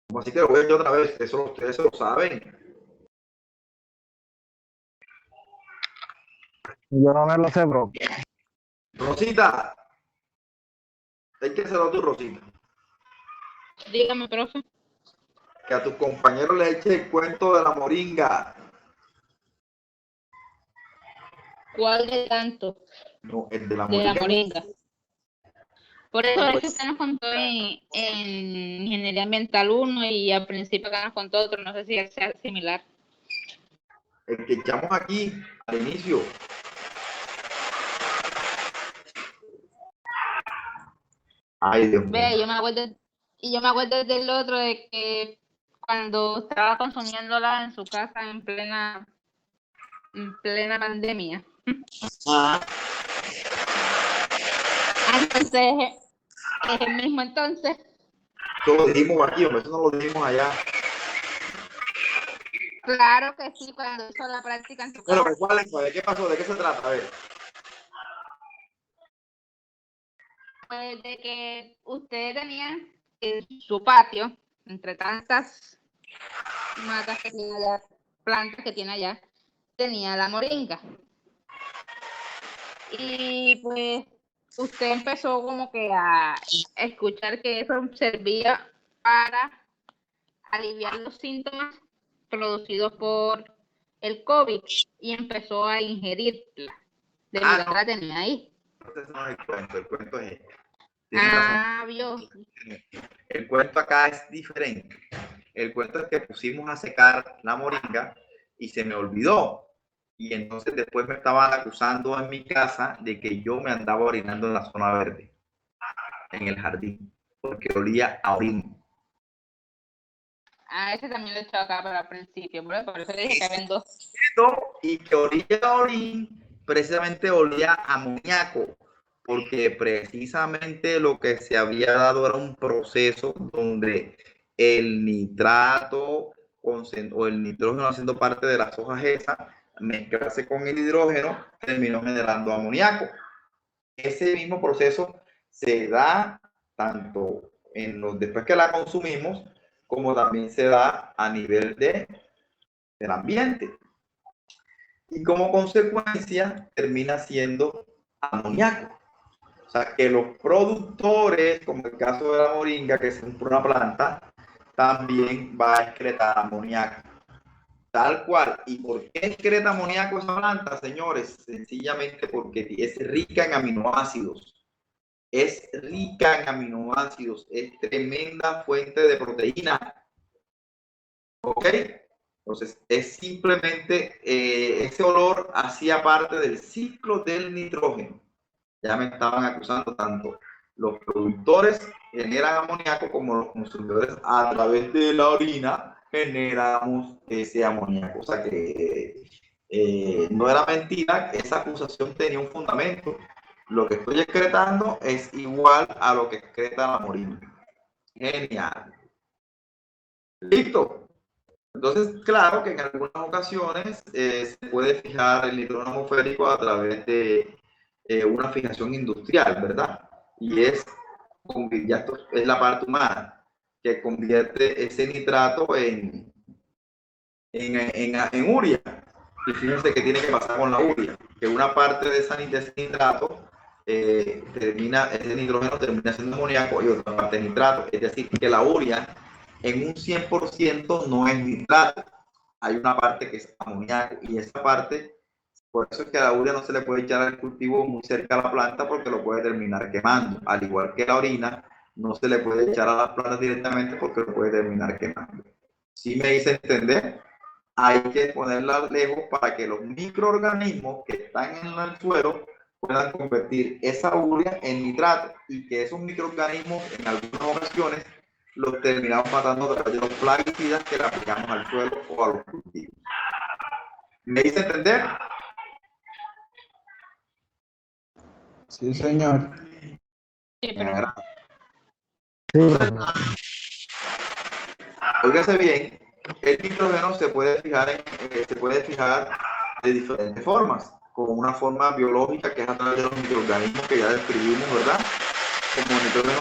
Como así que lo voy a yo otra vez, eso ustedes lo saben. Yo no me lo sé, bro. Rosita, hay que hacerlo tú, Rosita. Dígame, profe. Que a tus compañeros les eche el cuento de la moringa. ¿Cuál de tanto? No, el de la De moringa. la moringa. Por eso Ah, es pues. que usted nos contó en Ingeniería Ambiental 1 y al principio acá nos contó otro, no sé si sea similar. El que echamos aquí al inicio. Ay, Dios mío. Ve, yo me acuerdo del otro de que cuando estaba consumiéndola en su casa en plena pandemia. Ah, Entonces, es el mismo entonces. eso lo dijimos aquí, hombre, eso no lo dijimos allá. Claro que sí, cuando hizo la práctica en su Bueno, casa. pero ¿cuál es? ¿De qué pasó? ¿De qué se trata? A ver. Pues de que ustedes tenían en su patio, entre tantas matas que tiene allá, plantas que tiene allá, tenía la moringa. Y pues usted empezó como que a escuchar que eso servía para aliviar los síntomas producidos por el COVID y empezó a ingerirla. De Ah, verdad no. la tenía ahí. Entonces no es el cuento es este. Tienes razón. Ah, vio. El cuento acá es diferente. El cuento es que pusimos a secar la moringa y se me olvidó. Y entonces después me estaban acusando en mi casa de que yo me andaba orinando en la zona verde, en el jardín, porque olía a orín. Ah, ese también lo he hecho acá para el principio, bro, por eso le dije que habían dos. Y que olía a orín, precisamente olía a amoníaco, porque precisamente lo que se había dado era un proceso donde el nitrato o el nitrógeno haciendo parte de las hojas esas, mezclarse con el hidrógeno, terminó generando amoníaco. Ese mismo proceso se da tanto después que la consumimos, como también se da a nivel del ambiente. Y como consecuencia termina siendo amoníaco. O sea, que los productores, como el caso de la moringa, que es una planta, también va a excretar amoníaco. O Tal cual. ¿Y por qué excreta amoníaco esa planta, señores? Sencillamente porque es rica en aminoácidos. Es rica en aminoácidos. Es tremenda fuente de proteína. ¿Ok? Entonces, es simplemente ese olor hacía parte del ciclo del nitrógeno. Ya me estaban acusando tanto los productores generan amoníaco como los consumidores a través de la orina generamos ese amoníaco. O sea que no era mentira, esa acusación tenía un fundamento. Lo que estoy excretando es igual a lo que excreta la orina. Genial. Listo. Entonces, claro que en algunas ocasiones se puede fijar el nitrógeno atmosférico a través de una fijación industrial, ¿verdad? Y ya esto es la parte humana, que convierte ese nitrato en urea. Y fíjense que tiene que pasar con la urea, que una parte de ese nitrato ese nitrógeno termina siendo amoníaco y otra parte nitrato. Es decir, que la urea en un 100% no es nitrato. Hay una parte que es amoníaco y esa parte, por eso es que a la urea no se le puede echar al cultivo muy cerca a la planta porque lo puede terminar quemando. Al igual que la orina, no se le puede echar a las plantas directamente porque lo puede terminar quemando. ¿Sí me hice entender? Hay que ponerla lejos para que los microorganismos que están en el suelo puedan convertir esa urea en nitrato y que esos microorganismos en algunas ocasiones los terminamos matando a través de los plaguicidas que le aplicamos al suelo o a los cultivos. ¿Me hice entender? Sí, señor. Sí, pero... Sí, profe. Óigase bien, el nitrógeno se puede fijar de diferentes formas, con una forma biológica que es a través de los microorganismos que ya describimos, ¿verdad? Como nitrógeno,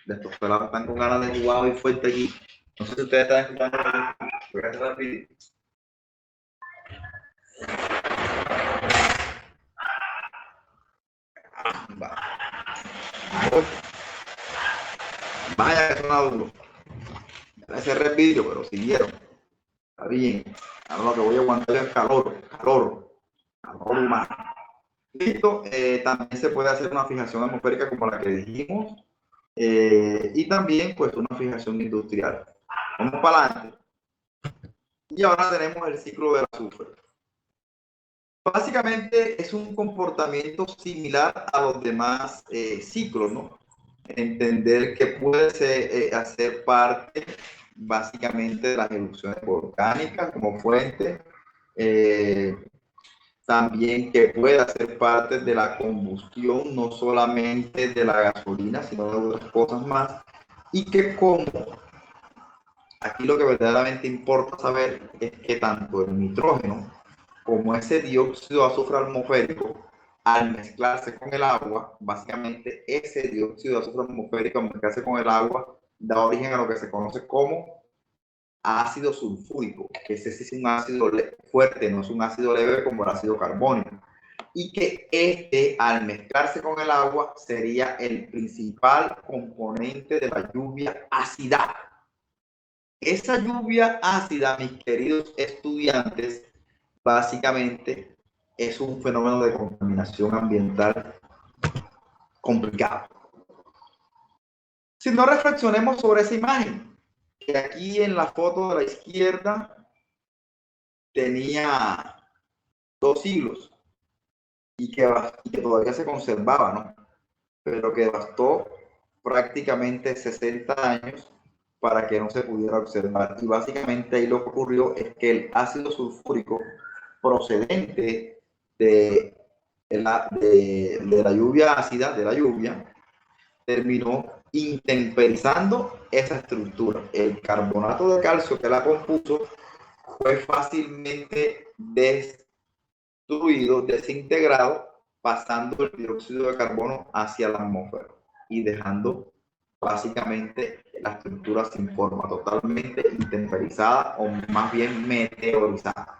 estos pelados están con ganas de jugar muy fuerte aquí. No sé si ustedes están escuchando. Voy a hacer rápido. Vaya que suena duro. Ya cerré el vídeo, pero siguieron. Está bien. Ahora lo que voy a aguantar es calor humano. Listo. También se puede hacer una fijación atmosférica como la que dijimos. Y también pues una fijación industrial. Vamos para adelante. Y ahora tenemos el ciclo del azufre. Básicamente es un comportamiento similar a los demás ciclos, ¿no? Entender que puede hacer parte básicamente de las erupciones volcánicas como fuente, también que puede hacer parte de la combustión, no solamente de la gasolina, sino de otras cosas más, y que como aquí lo que verdaderamente importa saber es que tanto el nitrógeno como ese dióxido de azufre atmosférico, al mezclarse con el agua, básicamente ese dióxido de azufre atmosférico al mezclarse con el agua da origen a lo que se conoce como ácido sulfúrico, que ese sí es un ácido fuerte, no es un ácido leve como el ácido carbónico, y que al mezclarse con el agua sería el principal componente de la lluvia ácida. Esa lluvia ácida, mis queridos estudiantes, básicamente es un fenómeno de contaminación ambiental complicado. Si no reflexionemos sobre esa imagen, que aquí en la foto de la izquierda tenía 2 siglos y que todavía se conservaba, ¿no? Pero que bastó prácticamente 60 años para que no se pudiera observar. Y básicamente ahí lo que ocurrió es que el ácido sulfúrico procedente de la lluvia ácida, de la lluvia, terminó intemperizando esa estructura. El carbonato de calcio que la compuso fue fácilmente destruido, desintegrado, pasando el dióxido de carbono hacia la atmósfera y dejando básicamente la estructura sin forma, totalmente intemperizada o más bien meteorizada.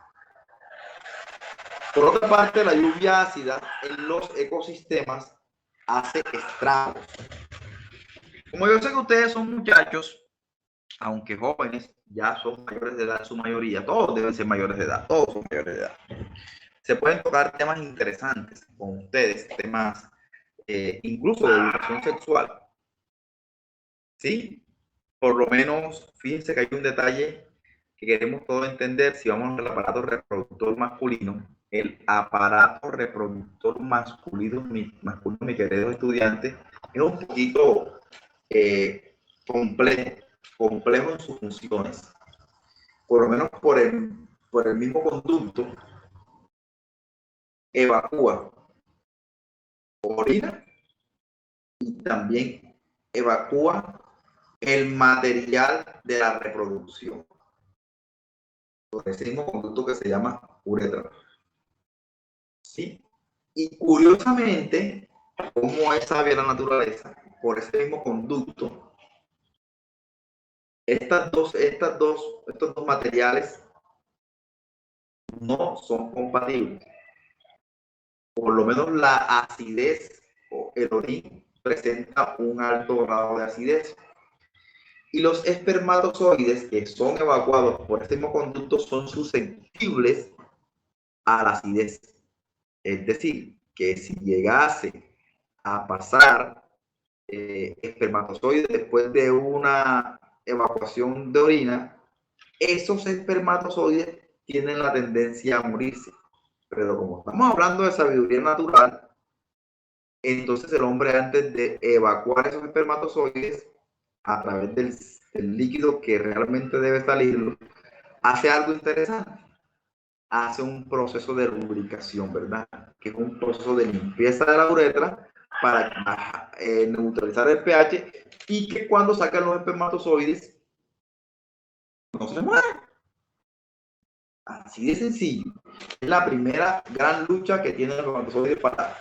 Por otra parte, la lluvia ácida en los ecosistemas hace estragos. Como yo sé que ustedes son muchachos aunque jóvenes, ya son mayores de edad en su mayoría. Todos deben ser mayores de edad, todos son mayores de edad. Se pueden tocar temas interesantes con ustedes, temas incluso de educación sexual. ¿Sí? Por lo menos, fíjense que hay un detalle que queremos todos entender. Si vamos al aparato reproductor masculino, el aparato reproductor masculino, mi querido estudiante, es un poquito complejo en sus funciones. Por lo menos por el mismo conducto, evacúa orina y también evacúa el material de la reproducción. Por ese mismo conducto que se llama uretra. ¿Sí? Y curiosamente, como es sabia la naturaleza, por ese mismo conducto, estos dos materiales no son compatibles. Por lo menos la acidez o el orín presenta un alto grado de acidez. Y los espermatozoides que son evacuados por este mismo conducto son susceptibles a la acidez. Es decir, que si llegase a pasar espermatozoides después de una evacuación de orina, esos espermatozoides tienen la tendencia a morirse. Pero como estamos hablando de sabiduría natural, entonces el hombre, antes de evacuar esos espermatozoides a través del líquido que realmente debe salir, hace algo interesante. Hace un proceso de lubricación, ¿verdad? Que es un proceso de limpieza de la uretra para neutralizar el pH y que cuando sacan los espermatozoides no se mueran. Así de sencillo. Es la primera gran lucha que tienen los espermatozoides para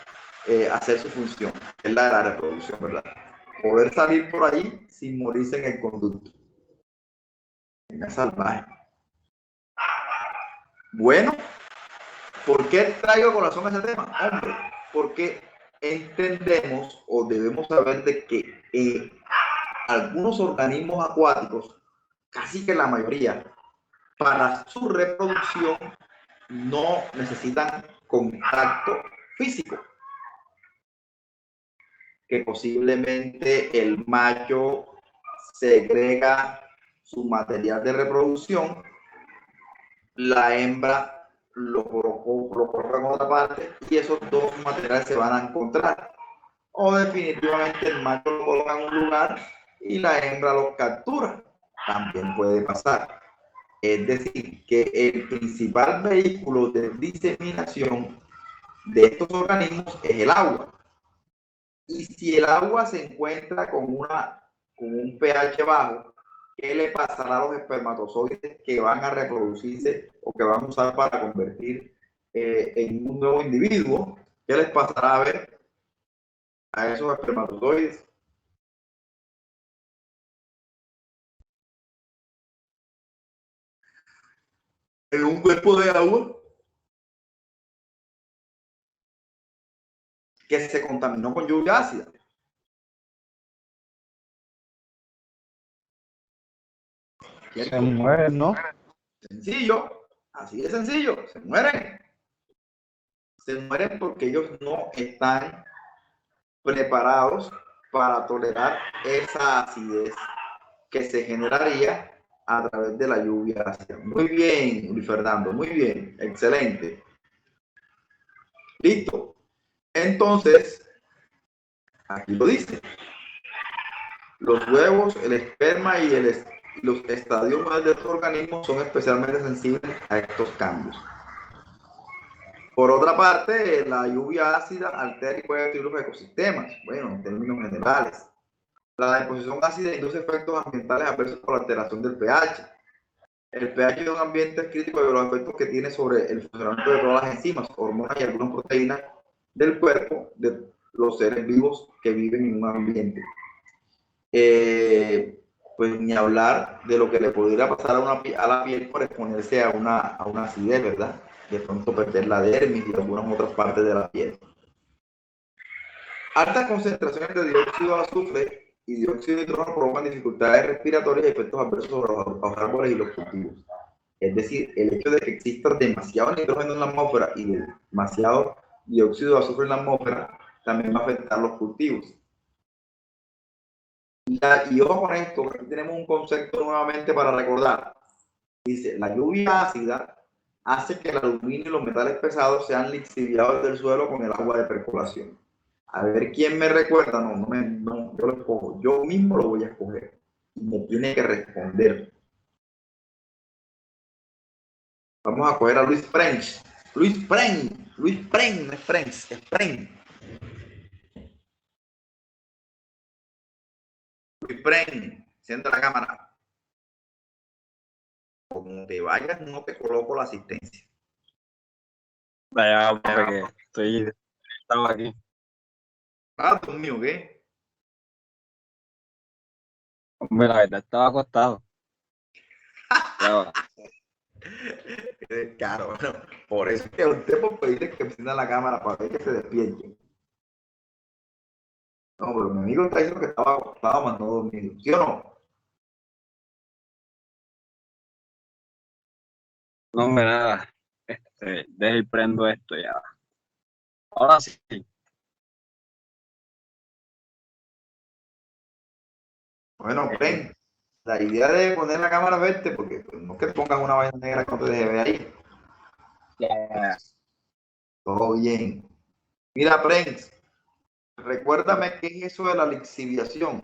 hacer su función. Es la de la reproducción, ¿verdad? Poder salir por ahí sin morirse en el conducto. Venga, salvaje. Bueno, ¿por qué traigo a colación ese tema? Hombre, porque entendemos o debemos saber de que algunos organismos acuáticos, casi que la mayoría, para su reproducción no necesitan contacto físico. Que posiblemente el macho segrega su material de reproducción, la hembra lo coloca en otra parte y esos dos materiales se van a encontrar. O definitivamente el macho lo coloca en un lugar y la hembra lo captura. También puede pasar. Es decir, que el principal vehículo de diseminación de estos organismos es el agua. Y si el agua se encuentra con un pH bajo, ¿qué le pasará a los espermatozoides que van a reproducirse o que van a usar para convertir en un nuevo individuo? ¿Qué les pasará a ver a esos espermatozoides? En un cuerpo de agua que se contaminó con lluvia ácida. Se mueren, ¿no? Sencillo, así de sencillo, se mueren. Se mueren porque ellos no están preparados para tolerar esa acidez que se generaría a través de la lluvia ácida. Muy bien, Luis Fernando, muy bien, excelente. Listo. Entonces, aquí lo dice. Los huevos, el esperma y los estadios de estos organismos son especialmente sensibles a estos cambios. Por otra parte, la lluvia ácida altera y puede destruir los ecosistemas. Bueno, en términos generales. La deposición ácida induce efectos ambientales adversos por la alteración del pH. El pH de un ambiente es crítico de los efectos que tiene sobre el funcionamiento de todas las enzimas, hormonas y algunas proteínas del cuerpo de los seres vivos que viven en un ambiente. Pues ni hablar de lo que le pudiera pasar a la piel por exponerse a una acidez, ¿verdad? De pronto perder la dermis y algunas otras partes de la piel. Altas concentraciones de dióxido de azufre y dióxido de nitrógeno provocan dificultades respiratorias y efectos adversos sobre los árboles y los cultivos. Es decir, el hecho de que exista demasiado nitrógeno en la atmósfera y demasiado dióxido de azufre en la atmósfera también va a afectar los cultivos. Y ojo con esto, aquí tenemos un concepto nuevamente para recordar. Dice, la lluvia ácida hace que el aluminio y los metales pesados sean lixiviados del suelo con el agua de percolación. A ver quién me recuerda. No, yo lo escojo. Yo mismo lo voy a escoger. Y me tiene que responder. Vamos a coger a Luis French. Luis French, no es French, es French. Luis French, sienta la cámara. Como te vayas, no te coloco la asistencia. Vaya, porque estaba aquí. Ah, Dios mío, ¿qué? Hombre, la verdad estaba acostado. Ya va. Claro, bueno, por eso es que usted por pedirle que encienda la cámara para ver que se despierte. No, pero mi amigo está diciendo que estaba acostado, más no dormido. ¿Sí o no? No, hombre, nada. Deja y prendo esto ya. Ahora sí. Bueno, ven. La idea de poner la cámara verde, porque pues, no es que pongas una vaina negra que no te deje ver ahí. Ya. Todo bien. Mira, Prince, recuérdame qué es eso de la lixiviación.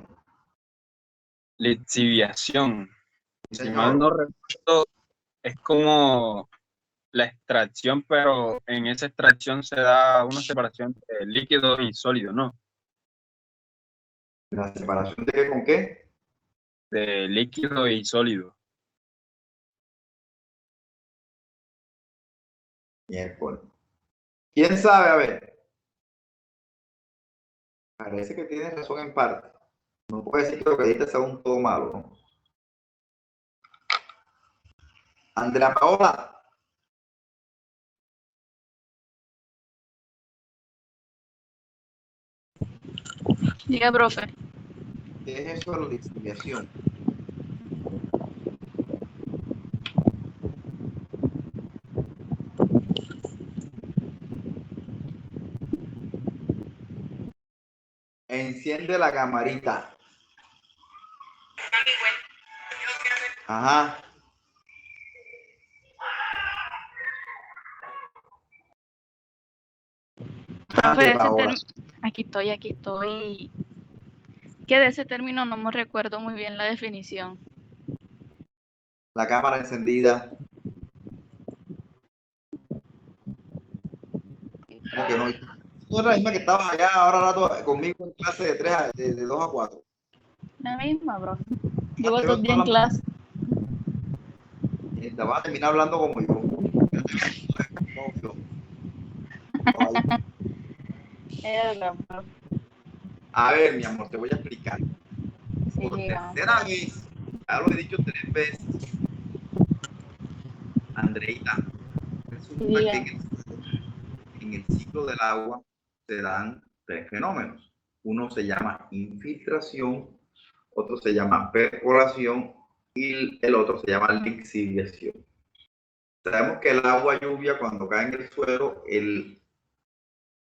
Lixiviación. Sí, Si señor. mal no recuerdo, es como la extracción, pero en esa extracción se da una separación de líquido y sólido, ¿no? ¿La separación de qué con qué? De líquido y sólido. Miércoles. ¿Quién sabe? A ver. Parece que tienes razón en parte. No puedo decir que lo que dijiste sea un todo malo, ¿no? Andrea Paola, Diga, profe. ¿qué es eso de la lixiviación? Enciende la camarita. Ajá. Profe, Paola. aquí estoy. Que de ese término no me recuerdo muy bien la definición. La cámara encendida. ¿Cómo que no? ¿Tú eres la misma que estabas allá ahora rato conmigo en clase de 2 a 4? La misma, profe. Llevo pero 2 días en clase. Te vas a terminar hablando como yo. A ver, mi amor, te voy a explicar. Sí, Por diga. tercera vez, ya lo he dicho 3 veces, Andreita, resulta Diga. que en el ciclo del agua se dan 3 fenómenos. Uno se llama infiltración, otro se llama percolación y el otro se llama lixiviación. Sabemos que el agua lluvia cuando cae en el suelo,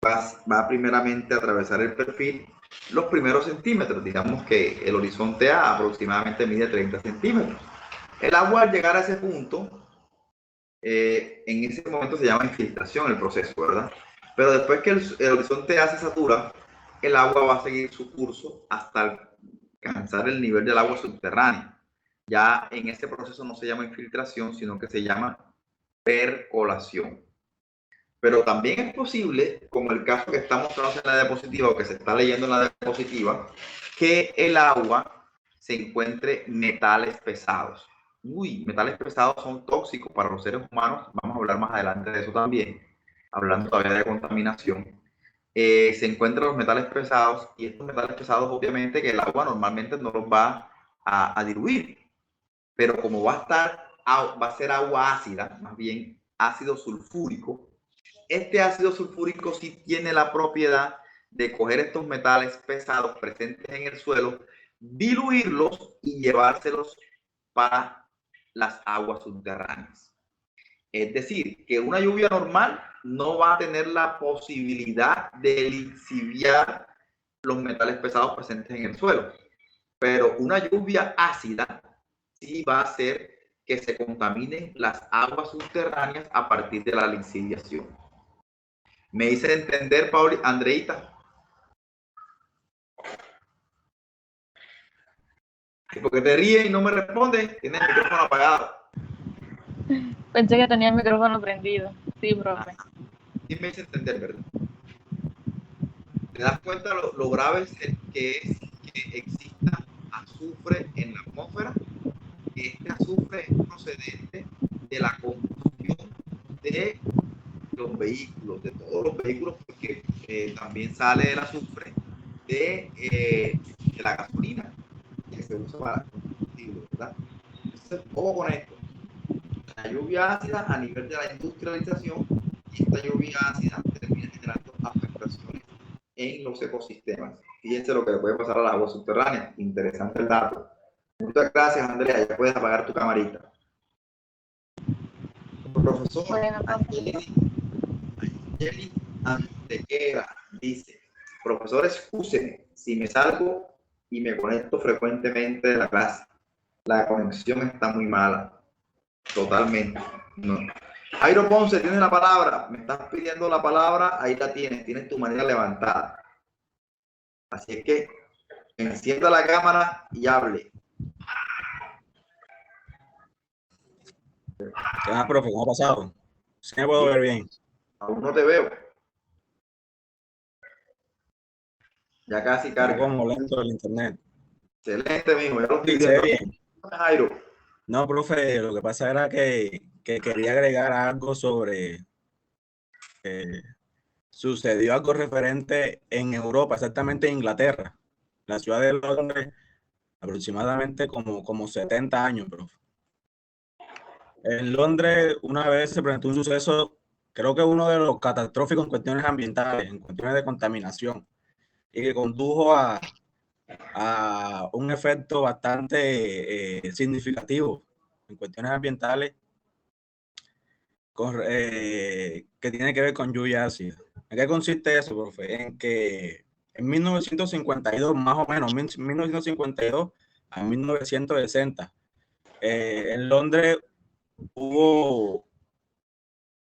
va primeramente a atravesar el perfil los primeros centímetros. Digamos que el horizonte A aproximadamente mide 30 centímetros. El agua al llegar a ese punto, en ese momento se llama infiltración el proceso, ¿verdad? Pero después que el horizonte A se satura, el agua va a seguir su curso hasta alcanzar el nivel del agua subterránea. Ya en ese proceso no se llama infiltración, sino que se llama percolación. Pero también es posible, como el caso que está mostrado en la diapositiva o que se está leyendo en la diapositiva, que el agua se encuentre metales pesados. Metales pesados son tóxicos para los seres humanos. Vamos a hablar más adelante de eso también, hablando todavía de contaminación. Se encuentran los metales pesados y estos metales pesados obviamente que el agua normalmente no los va a diluir, pero como va a ser agua ácida, más bien ácido sulfúrico, este ácido sulfúrico sí tiene la propiedad de coger estos metales pesados presentes en el suelo, diluirlos y llevárselos para las aguas subterráneas. Es decir, que una lluvia normal no va a tener la posibilidad de lixiviar los metales pesados presentes en el suelo, pero una lluvia ácida sí va a hacer que se contaminen las aguas subterráneas a partir de la lixiviación. ¿Me hice entender, Pauli, Andreita? ¿Por qué te ríes y no me respondes? Tienes el micrófono apagado. Pensé que tenía el micrófono prendido. Sí, profe. Sí me hice entender, ¿verdad? ¿Te das cuenta lo grave que es que exista azufre en la atmósfera? Que este azufre es procedente de la combustión de los vehículos, de todos los vehículos, porque también sale el azufre de la gasolina que se usa para combustible, ¿verdad? Entonces, ojo con esto. La lluvia ácida a nivel de la industrialización, y esta lluvia ácida termina generando afectaciones en los ecosistemas. Fíjense lo que le puede pasar a las aguas subterráneas. Interesante el dato. Muchas gracias, Andrea. Ya puedes apagar tu camarita. Profesor Angeli Antequera dice: profesor, excúseme si me salgo y me conecto frecuentemente de la clase. La conexión está muy mala. Totalmente. No. Jairo Ponce, tienes la palabra. Me estás pidiendo la palabra. Ahí la tienes. Tienes tu manera levantada. Así es que encienda la cámara y hable. ¿Qué más, profe? ¿Cómo ha pasado? ¿Sí me puedo ver bien? Aún no te veo. Ya casi Está carga. como lento el internet. Excelente, mijo. Ya lo estoy Sí, viendo. bien. Jairo. No, profe, lo que pasa era que quería agregar algo sobre sucedió algo referente en Europa, exactamente en Inglaterra, la ciudad de Londres, aproximadamente como 70 años, profe. En Londres una vez se presentó un suceso, creo que uno de los catastróficos en cuestiones ambientales, en cuestiones de contaminación, y que condujo a un efecto bastante significativo en cuestiones ambientales que tiene que ver con lluvia ácida. ¿En qué consiste eso, profe? En que en 1952, más o menos, 1952 a 1960, en Londres hubo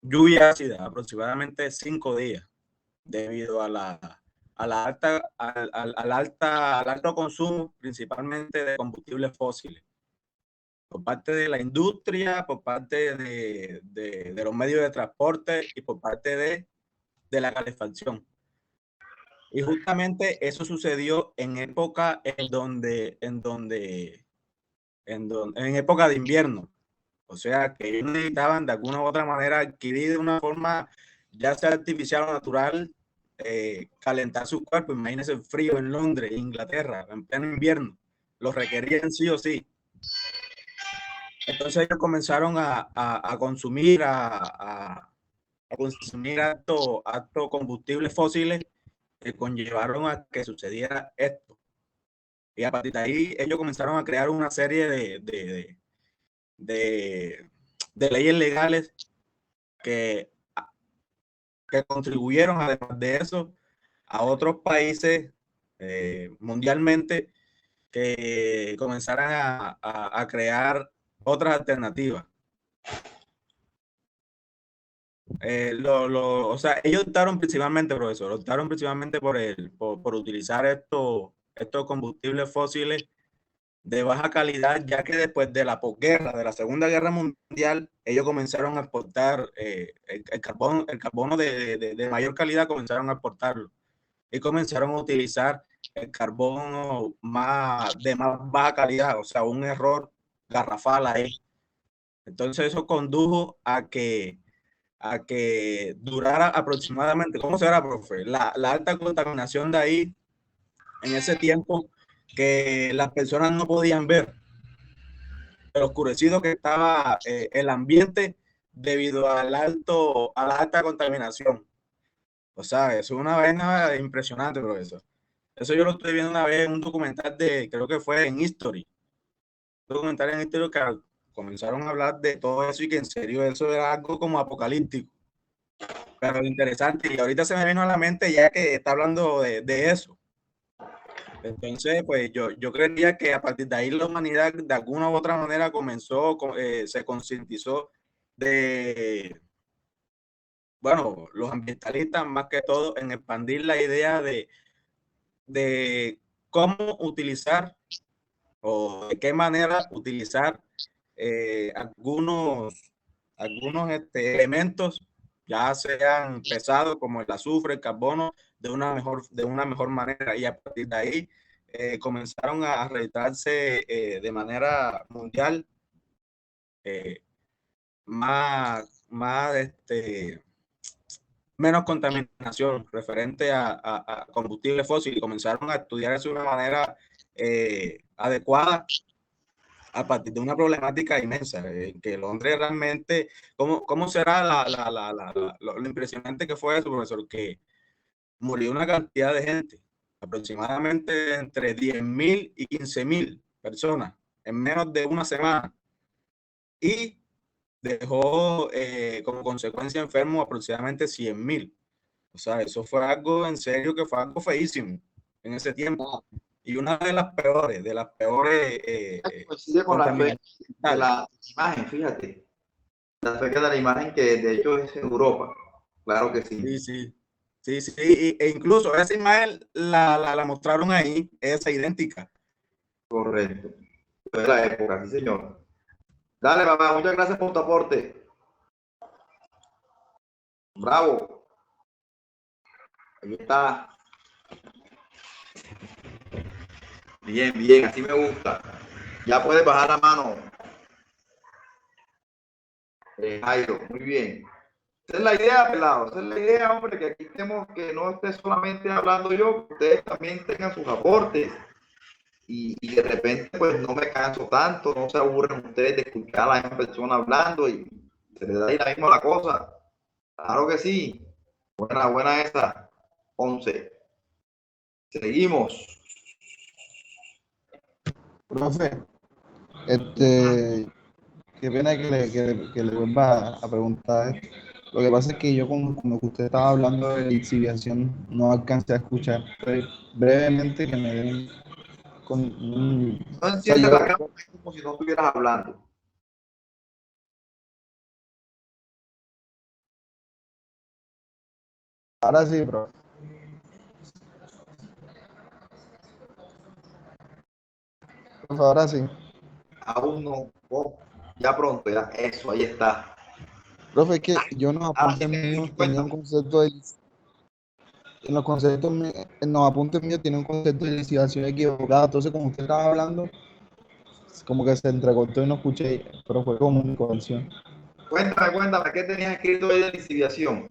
lluvia ácida aproximadamente 5 días debido al alto consumo, principalmente de combustibles fósiles, por parte de la industria, por parte de los medios de transporte y por parte de la calefacción. Y justamente eso sucedió en época en época de invierno. O sea, que ellos necesitaban de alguna u otra manera adquirir de una forma, ya sea artificial o natural, calentar su cuerpo. Imagínense el frío en Londres, Inglaterra, en pleno invierno. Lo requerían sí o sí. Entonces ellos comenzaron a consumir, a consumir altos combustibles fósiles que conllevaron a que sucediera esto. Y a partir de ahí ellos comenzaron a crear una serie de leyes legales que contribuyeron, además de eso, a otros países mundialmente que comenzaran a crear otras alternativas. O sea, ellos optaron principalmente, profesor, optaron principalmente por utilizar estos combustibles fósiles de baja calidad, ya que después de la posguerra, de la Segunda Guerra Mundial, ellos comenzaron a exportar el carbono de mayor calidad, comenzaron a exportarlo y comenzaron a utilizar el carbono de más baja calidad, o sea, un error garrafal ahí. Entonces eso condujo a que durara aproximadamente, ¿cómo será, profe? La alta contaminación de ahí en ese tiempo, que las personas no podían ver el oscurecido que estaba el ambiente debido a la alta contaminación. O sea, eso es una vaina impresionante, profesor. Eso yo lo estoy viendo una vez en un documental creo que fue en History. Un documental en History que comenzaron a hablar de todo eso y que en serio eso era algo como apocalíptico. Pero interesante, y ahorita se me vino a la mente ya que está hablando de eso. Entonces, pues yo creería que a partir de ahí la humanidad de alguna u otra manera se concientizó de, bueno, los ambientalistas más que todo en expandir la idea de cómo utilizar o de qué manera utilizar algunos elementos, ya sean pesados como el azufre, el carbono, de una mejor manera, y a partir de ahí comenzaron a realizarse de manera mundial menos contaminación referente a combustible fósil, y comenzaron a estudiar eso de una manera adecuada a partir de una problemática inmensa, que Londres realmente, ¿cómo será lo impresionante que fue eso, profesor? Que murió una cantidad de gente, aproximadamente entre 10.000 y 15.000 personas en menos de una semana, y dejó como consecuencia enfermos aproximadamente 100.000. O sea, eso fue algo en serio, que fue algo feísimo en ese tiempo. Y una de las peores coincide con la fecha de la imagen, fíjate. La fecha de la imagen, que de hecho es en Europa. Claro que sí. Sí. E incluso esa imagen la mostraron ahí, esa idéntica. Correcto. De la época, sí, señor. Dale, mamá, muchas gracias por tu aporte. Bravo. Ahí está. Bien, así me gusta. Ya puedes bajar la mano. Jairo, muy bien. Esa es la idea, pelado. Esa es la idea, hombre, que aquí tenemos, que no esté solamente hablando yo, que ustedes también tengan sus aportes. Y de repente, pues no me canso tanto, no se aburren ustedes de escuchar a la misma persona hablando y se les da ahí la misma la cosa. Claro que sí. Buena esa. 11. Seguimos. Profe, qué pena que le vuelva a preguntar. Lo que pasa es que yo, como que usted estaba hablando de lixiviación, no alcancé a escuchar. Brevemente que me den No enciendes la cámara como si no estuvieras hablando. Ahora sí, profe. Ahora sí. Aún no. Oh, ya pronto, ya. Eso, ahí está. Profe, es que yo en los apuntes míos tenía un concepto de... En los conceptos, en los apuntes míos tiene un concepto de lixiviación equivocado. Entonces, como usted estaba hablando, como que se entrecortó y no escuché, pero fue como mi canción. Cuéntame, ¿qué tenías escrito ahí de lixiviación?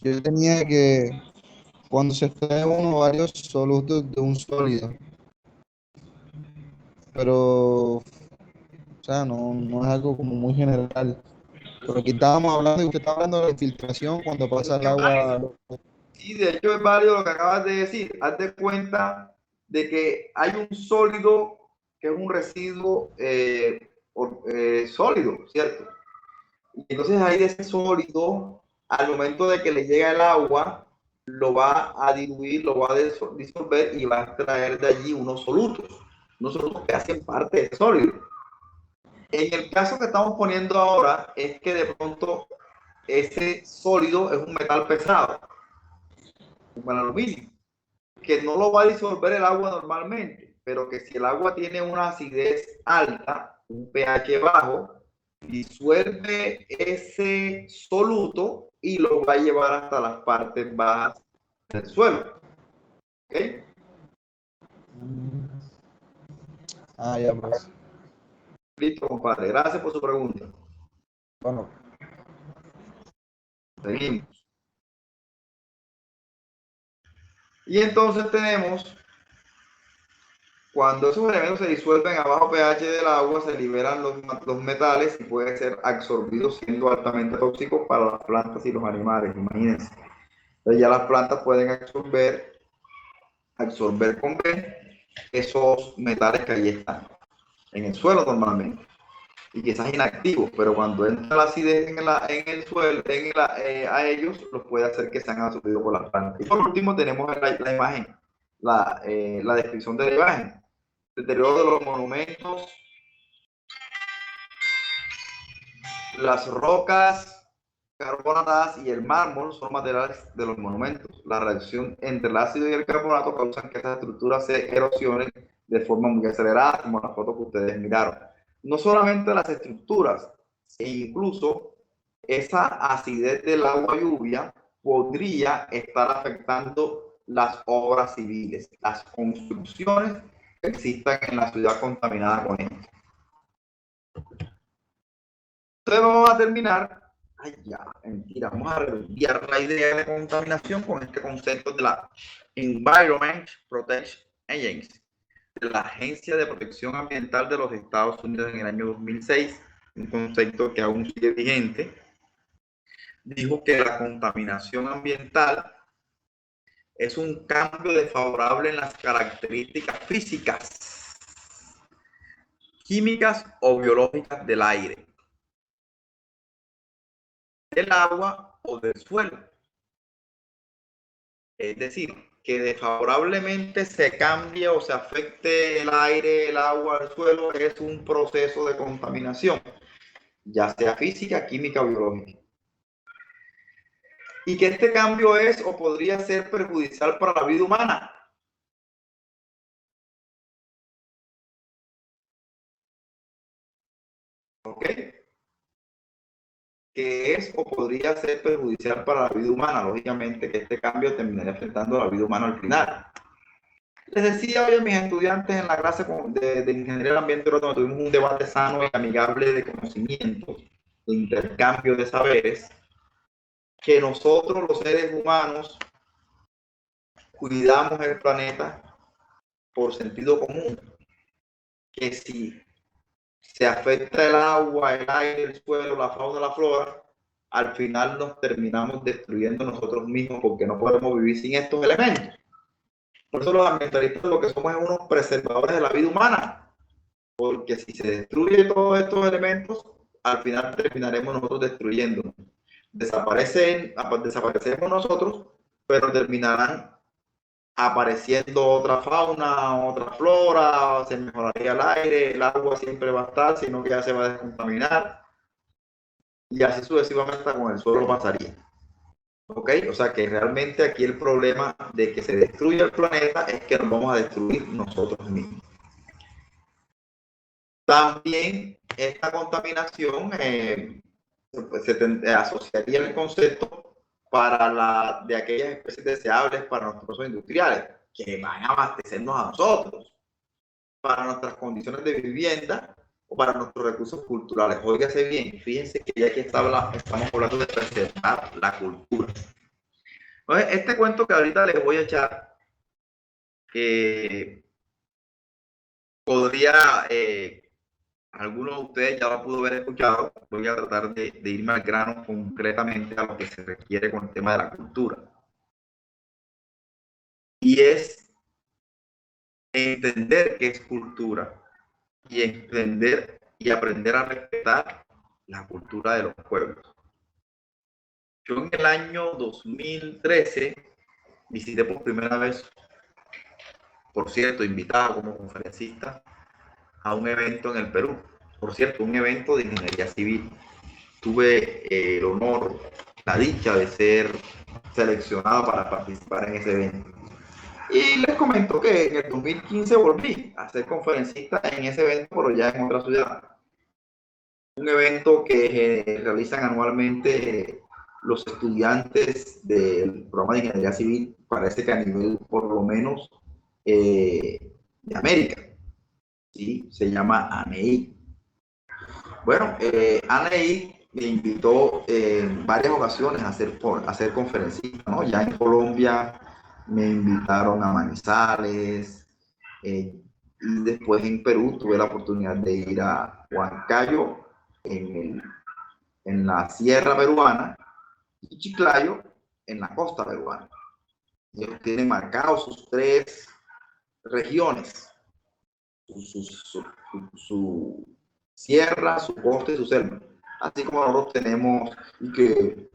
Yo tenía que cuando se extrae uno o varios solutos de un sólido, pero, o sea, no es algo como muy general. Pero aquí estábamos hablando, y usted está hablando de filtración cuando pasa el agua. Sí, de hecho es válido lo que acabas de decir. Haz de cuenta de que hay un sólido que es un residuo sólido, ¿cierto? Y entonces ahí de ese sólido, al momento de que le llega el agua, lo va a diluir, lo va a disolver y va a extraer de allí unos solutos que hacen parte del sólido. En el caso que estamos poniendo ahora es que de pronto ese sólido es un metal pesado, como el aluminio, que no lo va a disolver el agua normalmente, pero que si el agua tiene una acidez alta, un pH bajo, disuelve ese soluto y lo va a llevar hasta las partes bajas del suelo. ¿Ok? Ya, pues. Listo, compadre. Gracias por su pregunta. Bueno. Seguimos. Y entonces tenemos, cuando esos elementos se disuelven a bajo pH del agua, se liberan los metales y pueden ser absorbidos, siendo altamente tóxicos para las plantas y los animales. Imagínense. Entonces ya las plantas pueden absorber con B esos metales que ahí están en el suelo normalmente y quizás inactivos, pero cuando entra la acidez en el suelo, a ellos los puede hacer que sean absorbidos por las plantas. Y por último tenemos la imagen, la descripción de la imagen. Deterioro de los monumentos, las rocas carbonatadas y el mármol son materiales de los monumentos. La reacción entre el ácido y el carbonato causa que estas estructuras se erosionen de forma muy acelerada, como la foto que ustedes miraron. No solamente las estructuras, e incluso esa acidez del agua lluvia podría estar afectando las obras civiles, las construcciones que existan en la ciudad contaminada con esto. Entonces vamos a terminar. Ay, ya, mentira, vamos a redondear la idea de contaminación con este concepto de la Environment Protection Agency, de la Agencia de Protección Ambiental de los Estados Unidos en el año 2006, un concepto que aún sigue vigente. Dijo que la contaminación ambiental es un cambio desfavorable en las características físicas, químicas o biológicas del aire, del agua o del suelo. Es decir, que desfavorablemente se cambie o se afecte el aire, el agua, el suelo, es un proceso de contaminación, ya sea física, química o biológica. Y que este cambio es o podría ser perjudicial para la vida humana. ¿Ok? Que es o podría ser perjudicial para la vida humana. Lógicamente que este cambio terminaría afectando a la vida humana al final. Les decía hoy a mis estudiantes en la clase de Ingeniería del Ambiente, donde tuvimos un debate sano y amigable de conocimientos, de intercambio de saberes, que nosotros los seres humanos cuidamos el planeta por sentido común, que si se afecta el agua, el aire, el suelo, la fauna, la flora, al final nos terminamos destruyendo nosotros mismos porque no podemos vivir sin estos elementos. Por eso los ambientalistas lo que somos es unos preservadores de la vida humana, porque si se destruyen todos estos elementos, al final terminaremos nosotros destruyéndonos. Desaparecemos nosotros, pero terminarán apareciendo otra fauna, otra flora, se mejoraría el aire, el agua siempre va a estar, sino que ya se va a descontaminar, y así sucesivamente con el suelo pasaría. ¿Ok? O sea que realmente aquí el problema de que se destruya el planeta es que nos vamos a destruir nosotros mismos. También esta contaminación se asociaría el concepto de aquellas especies deseables para nuestros procesos industriales, que van a abastecernos a nosotros, para nuestras condiciones de vivienda o para nuestros recursos culturales. Óigase bien, fíjense que ya aquí estamos hablando de preservar la cultura. Entonces, este cuento que ahorita les voy a echar, podría, algunos de ustedes ya lo pudo haber escuchado. Voy a tratar de irme al grano concretamente a lo que se requiere con el tema de la cultura. Y es entender qué es cultura y entender y aprender a respetar la cultura de los pueblos. Yo en el año 2013 visité por primera vez, por cierto, invitado como conferencista, a un evento en el Perú. Por cierto, un evento de ingeniería civil. Tuve el honor, la dicha de ser seleccionado para participar en ese evento. Y les comento que en el 2015 volví a ser conferencista en ese evento, pero ya en otra ciudad. Un evento que realizan anualmente los estudiantes del programa de ingeniería civil, parece que a nivel por lo menos de América. ¿Sí? Se llama ANEI. Bueno, ANEI me invitó en varias ocasiones a ser conferencista, ¿no? Ya en Colombia me invitaron a Manizales, y después en Perú tuve la oportunidad de ir a Huancayo, en la sierra peruana, y Chiclayo, en la costa peruana. Ellos tienen marcados sus 3 regiones, su sierra, su costa y su selva. Así como nosotros tenemos que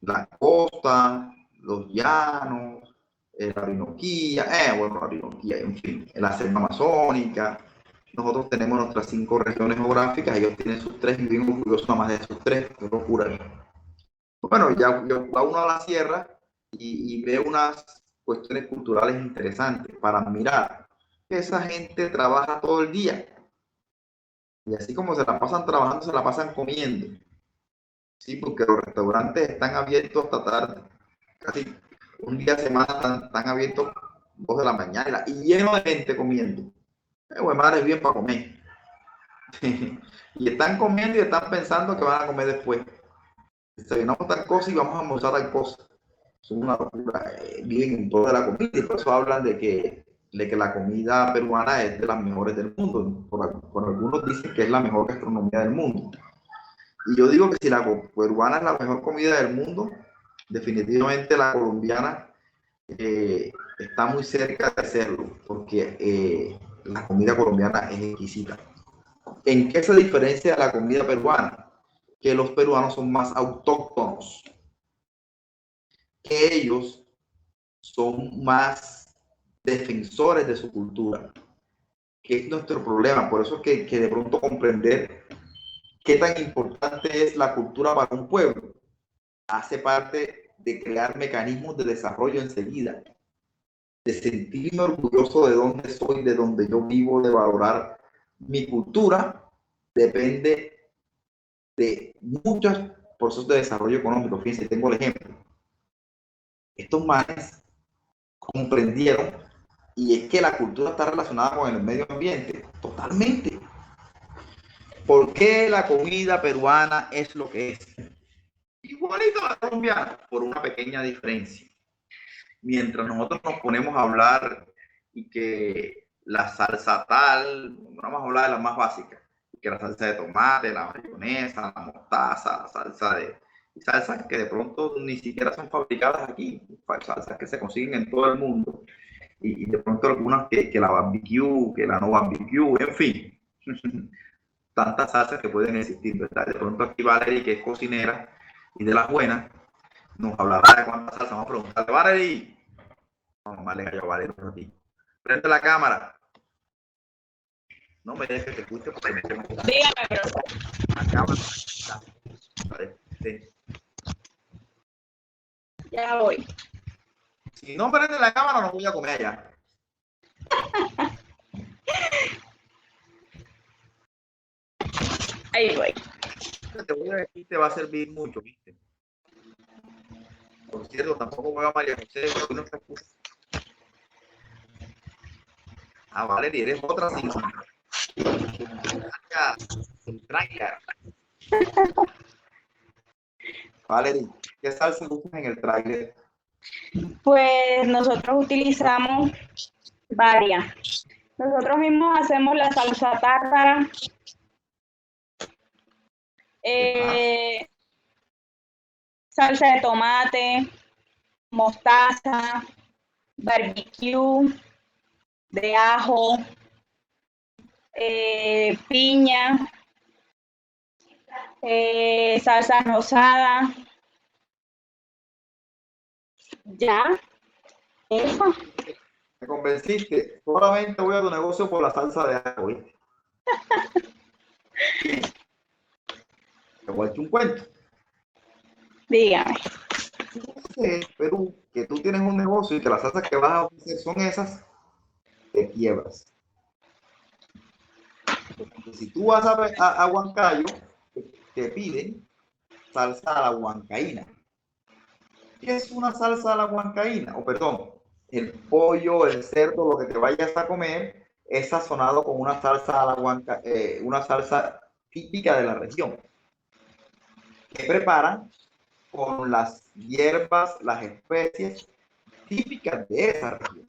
la costa, los llanos, la Orinoquía, en fin, la selva amazónica. Nosotros tenemos nuestras 5 regiones geográficas, ellos tienen sus 3 y bien orgullosos nada más de sus 3, qué locura. Bueno, ya va uno a la sierra y ve unas cuestiones culturales interesantes para mirar. Esa gente trabaja todo el día. Y así como se la pasan trabajando, se la pasan comiendo. Sí, porque los restaurantes están abiertos hasta tarde. Casi un día a semana están abiertos 2 de la mañana y lleno de gente comiendo. Madre, es bien para comer. Y están comiendo y están pensando que van a comer después. Desayunamos tal cosa y vamos a almorzar tal cosa. Son una locura. Viven en toda la comida y por eso hablan de que la comida peruana es de las mejores del mundo. Por algunos dicen que es la mejor gastronomía del mundo. Y yo digo que si la peruana es la mejor comida del mundo, definitivamente la colombiana está muy cerca de hacerlo, porque la comida colombiana es exquisita. ¿En qué se diferencia de la comida peruana? Que los peruanos son más autóctonos, que ellos son más defensores de su cultura, que es nuestro problema. Por eso es que de pronto comprender qué tan importante es la cultura para un pueblo hace parte de crear mecanismos de desarrollo enseguida, de sentirme orgulloso de dónde soy, de dónde yo vivo, de valorar mi cultura. Depende de muchos procesos de desarrollo económico. Fíjense, tengo el ejemplo. Estos manes comprendieron, y es que la cultura está relacionada con el medio ambiente, totalmente. ¿Por qué la comida peruana es lo que es? Igualito a la colombiana, por una pequeña diferencia. Mientras nosotros nos ponemos a hablar y que la salsa tal, vamos a hablar de las más básicas, que la salsa de tomate, la mayonesa, la mostaza, la salsas que de pronto ni siquiera son fabricadas aquí, salsas que se consiguen en todo el mundo, y de pronto algunas que la barbecue, que la no barbecue, en fin, tantas salsas que pueden existir, ¿verdad? De pronto aquí Valerie, que es cocinera y de las buenas, nos hablará de cuántas salsas. Vamos a preguntarle, Valerie. Vamos a darle a Valerie por aquí. Prende la cámara. No me dejes que te escuche porque me tengo que... Dígame, pero... La cámara. Sí. Ya voy. Si no prende la cámara, no voy a comer allá. Ahí voy. Te voy a decir, te va a servir mucho, ¿viste? Por cierto, tampoco voy a María José, porque no te escucha. Ah, Valerie, eres otra sin trailer. Valerie, ¿qué salsa usas en el trailer? Pues nosotros utilizamos varias. Nosotros mismos hacemos la salsa tártara. Salsa de tomate, mostaza, barbecue, de ajo, piña, salsa rosada. Ya, eso. Me convenciste. Solamente voy a tu negocio por la salsa de ajo, ¿viste? Te voy a echar un cuento. Dígame. Perú, que tú tienes un negocio y que las salsas que vas a ofrecer son esas, te quiebras. Porque si tú vas a Huancayo, te piden salsa a la huancaína. ¿Qué es una salsa a la huancaína? O perdón, el pollo, el cerdo, lo que te vayas a comer es sazonado con una salsa a la una salsa típica de la región, que preparan con las hierbas, las especies típicas de esa región.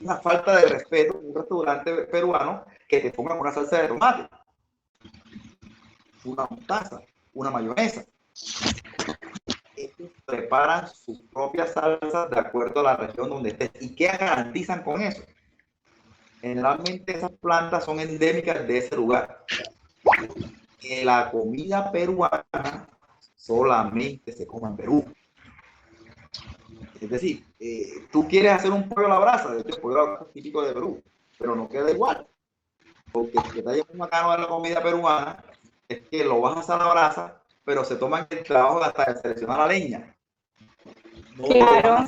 Una falta de respeto en un restaurante peruano que te pongan una salsa de tomate, una mostaza, una mayonesa. estos preparan sus propias salsas de acuerdo a la región donde estés. ¿Y qué garantizan con eso? Generalmente esas plantas son endémicas de ese lugar. Que la comida peruana solamente se come en Perú. Es decir, tú quieres hacer un pollo a la brasa, de hecho el pollo a la brasa es típico de Perú, pero no queda igual. Porque el detalle más bacano de la comida peruana es que lo vas a hacer a la brasa, pero se toman el trabajo hasta de seleccionar la leña. No Claro.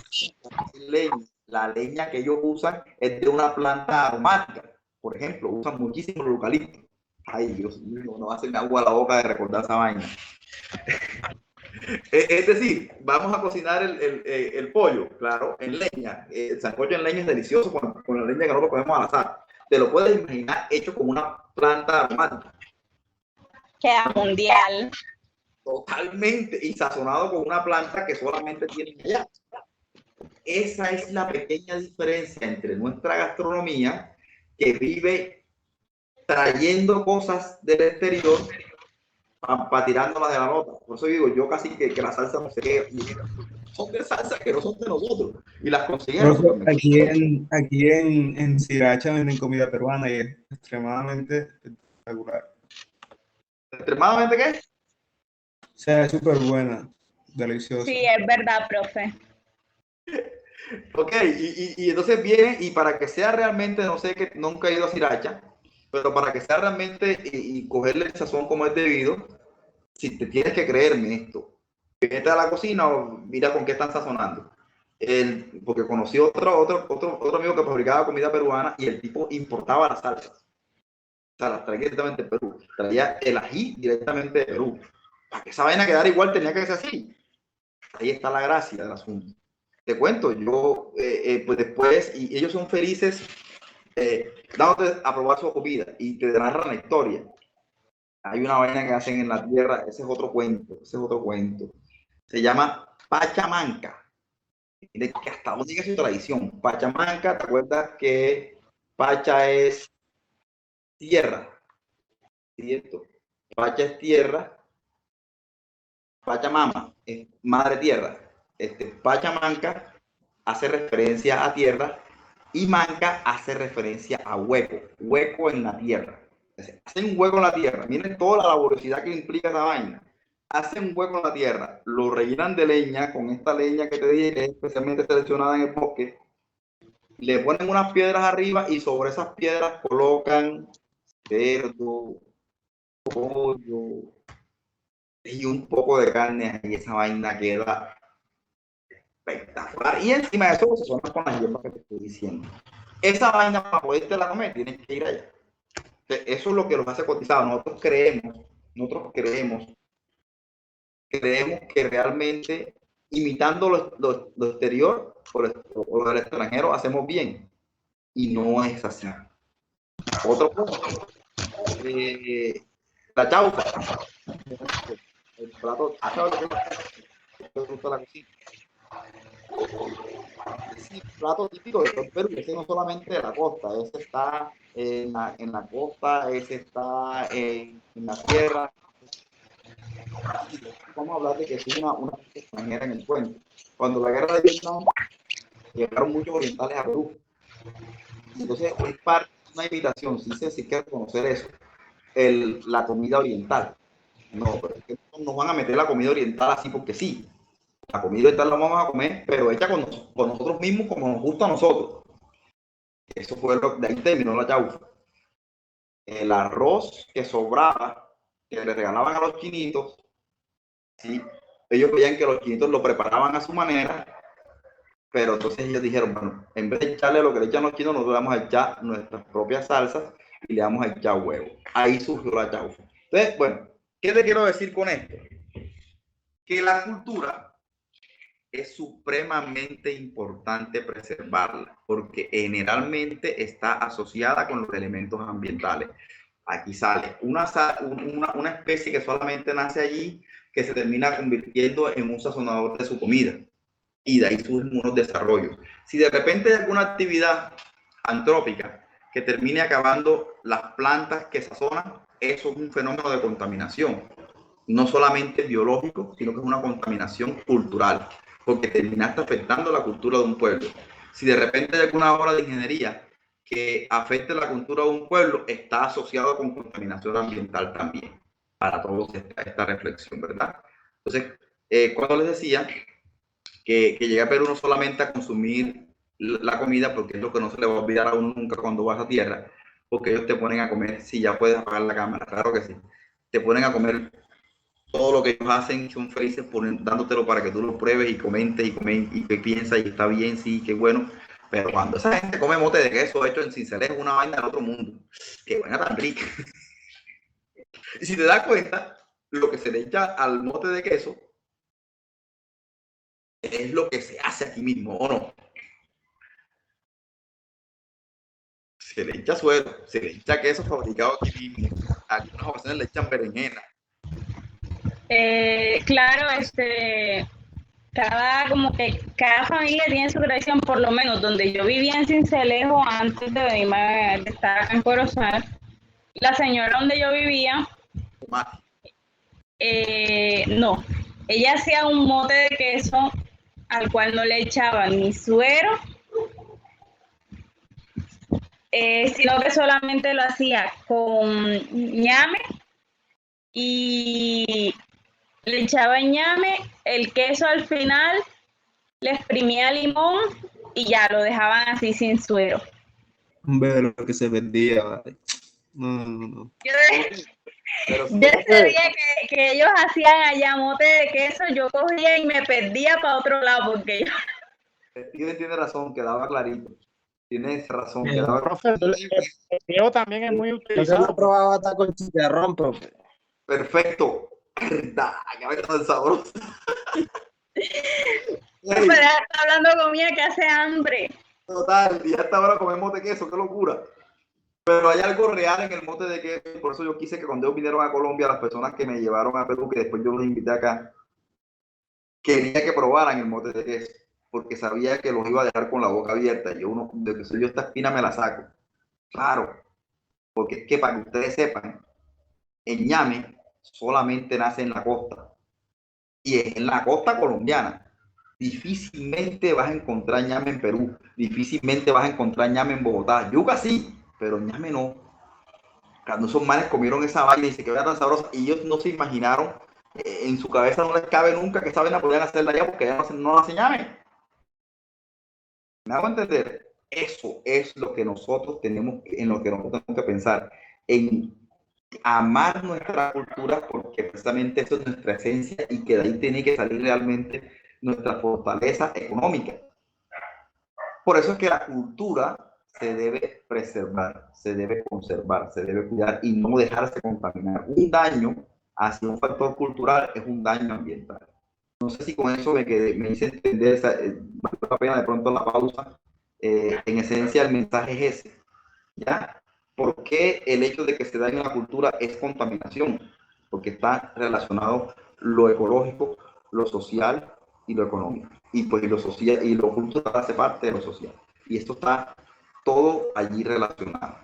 leña. La leña que ellos usan es de una planta aromática. Por ejemplo, usan muchísimo el eucalipto. Ay, Dios mío, no hace agua a la boca de recordar esa vaina. Es decir, vamos a cocinar el pollo, claro, en leña. El sancocho en leña es delicioso con la leña que nosotros ponemos al azar. Te lo puedes imaginar hecho con una planta aromática. Queda mundial. Totalmente, y sazonado con una planta que solamente tienen allá. Esa es la pequeña diferencia entre nuestra gastronomía, que vive trayendo cosas del exterior para tirándolas de la nota. Por eso digo, yo casi que la salsa no sé qué, son de salsa que no son de nosotros, y las conseguimos. Aquí en Sriracha venden comida peruana y es extremadamente espectacular. ¿Extremadamente qué? O sea, es súper buena, deliciosa. Sí, es verdad, profe. Ok, y entonces viene, y para que sea realmente, no sé, que nunca he ido a Sriracha, pero para que sea realmente y cogerle el sazón como es debido, si te tienes que creerme esto, vete a la cocina o mira con qué están sazonando. Porque conocí otro amigo que fabricaba comida peruana y el tipo importaba las salsas. O sea, las traía directamente de Perú. Traía el ají directamente de Perú. Para que esa vaina quedara igual tenía que ser así. Ahí está la gracia del asunto. Te cuento, yo, pues después, y ellos son felices dándote a probar su comida y te narran la historia. Hay una vaina que hacen en la tierra, ese es otro cuento, Se llama pachamanca. De que hasta dónde llega su tradición. Pachamanca, ¿te acuerdas que pacha es tierra? ¿Cierto? Pacha es tierra. Pachamama es madre tierra. Pachamanca hace referencia a tierra y manca hace referencia a hueco en la tierra. Hacen un hueco en la tierra. Miren toda la laboriosidad que implica esa vaina. Hacen un hueco en la tierra, lo rellenan de leña, con esta leña que te dije que es especialmente seleccionada en el bosque, le ponen unas piedras arriba y sobre esas piedras colocan cerdo, pollo y un poco de carne, y esa vaina queda espectacular. Y encima de eso se suena con las hierbas que te estoy diciendo. Esa vaina, para poderte la comer, tienes que ir allá. Eso es lo que los hace cotizados. Nosotros creemos que realmente imitando lo exterior o lo del extranjero hacemos bien, y no es así. Otro punto, la chaufa, el plato, el plato típico de todo el Perú, ese no solamente de la costa, ese está en la costa, ese está en la tierra. Vamos a hablar de que es una extranjera en el cuento. Cuando la guerra de Vietnam, llegaron muchos orientales a Perú. Entonces, es parte de una invitación, si se quiere conocer eso, la comida oriental. No, pero es que no nos van a meter la comida oriental así porque sí. La comida oriental la vamos a comer, pero hecha con nosotros mismos, como nos gusta a nosotros. Eso fue de ahí terminó la chaufa. El arroz que sobraba, que le regalaban a los chinitos, ¿sí? Ellos veían que los chinitos lo preparaban a su manera, pero entonces ellos dijeron, bueno, en vez de echarle lo que le echan los chinos, nosotros vamos a echar nuestras propias salsas y le vamos a echar huevo. Ahí surgió la chaufa. Entonces, bueno, ¿qué te quiero decir con esto? Que la cultura es supremamente importante preservarla, porque generalmente está asociada con los elementos ambientales. Aquí sale una especie que solamente nace allí, que se termina convirtiendo en un sazonador de su comida, y de ahí surgen unos desarrollos. Si de repente hay alguna actividad antrópica que termine acabando las plantas que sazonan, eso es un fenómeno de contaminación. no solamente biológico, sino que es una contaminación cultural, porque terminaste afectando la cultura de un pueblo. Si de repente hay alguna obra de ingeniería que afecte la cultura de un pueblo, está asociado con contaminación ambiental también, para todos esta reflexión, ¿verdad? Entonces, cuando les decía que llegué a Perú no solamente a consumir la comida, porque es lo que no se le va a olvidar a uno nunca cuando vas a tierra, porque ellos te ponen a comer, si ya puedes apagar la cámara, claro que sí, te ponen a comer todo lo que ellos hacen, son felices dándotelo para que tú lo pruebes y comentes y que piensas y está bien, sí, qué bueno. Pero cuando esa gente come mote de queso hecho en Cincelejo, es una vaina del otro mundo. Qué buena tan rica. Y si te das cuenta, lo que se le echa al mote de queso es lo que se hace aquí mismo, ¿o no? Se le echa suero, se le echa queso fabricado aquí mismo. A algunas ocasiones le echan berenjena. Claro, cada familia tiene su tradición, por lo menos donde yo vivía en Cincelejo antes de venirme de estar acá en Corozal, la señora donde yo vivía, no, ella hacía un mote de queso al cual no le echaban ni suero, sino que solamente lo hacía con ñame y le echaba ñame, el queso al final, le exprimía limón y ya lo dejaban así sin suero. Ve lo que se vendía, ¿vale? No. Yo sabía que ellos hacían allá mote de queso, yo cogía y me perdía para otro lado porque Steven tiene razón, quedaba clarito. Tienes razón, quedaba... Profe, el queso también es muy utilizado. Yo lo probaba hasta con chicharrón, profe. Perfecto. ¿Verdad? Que me tan sabroso. Pero está hablando comida que hace hambre. Total, y hasta ahora comemos de queso, qué locura. Pero hay algo real en el mote de queso, por eso yo quise que cuando ellos vinieron a Colombia, las personas que me llevaron a Perú, que después yo los invité acá, quería que probaran el mote de queso, porque sabía que los iba a dejar con la boca abierta. Yo, de que soy yo esta espina me la saco. Claro, porque es que para que ustedes sepan, el ñame solamente nace en la costa, y es en la costa colombiana. Difícilmente vas a encontrar ñame en Perú, difícilmente vas a encontrar ñame en Bogotá. Yuca sí, pero ñame no. Cuando esos manes comieron esa vaina y se quedó tan sabrosa, y ellos no se imaginaron, en su cabeza no les cabe nunca que esa vaina podían hacerla allá porque ya no hace ñame. ¿Me hago entender? Eso es lo que nosotros tenemos que pensar, en amar nuestra cultura, porque precisamente eso es nuestra esencia y que de ahí tiene que salir realmente nuestra fortaleza económica. Por eso es que la cultura se debe preservar, se debe conservar, se debe cuidar y no dejarse contaminar. Un daño hacia un factor cultural es un daño ambiental. No sé si con eso me hice entender, vale la pena de pronto la pausa. En esencia el mensaje es ese, ¿ya? ¿Por qué el hecho de que se dañe la cultura es contaminación? Porque está relacionado lo ecológico, lo social y lo económico. Y pues lo social y lo cultural hace parte de lo social. Y esto está todo allí relacionado.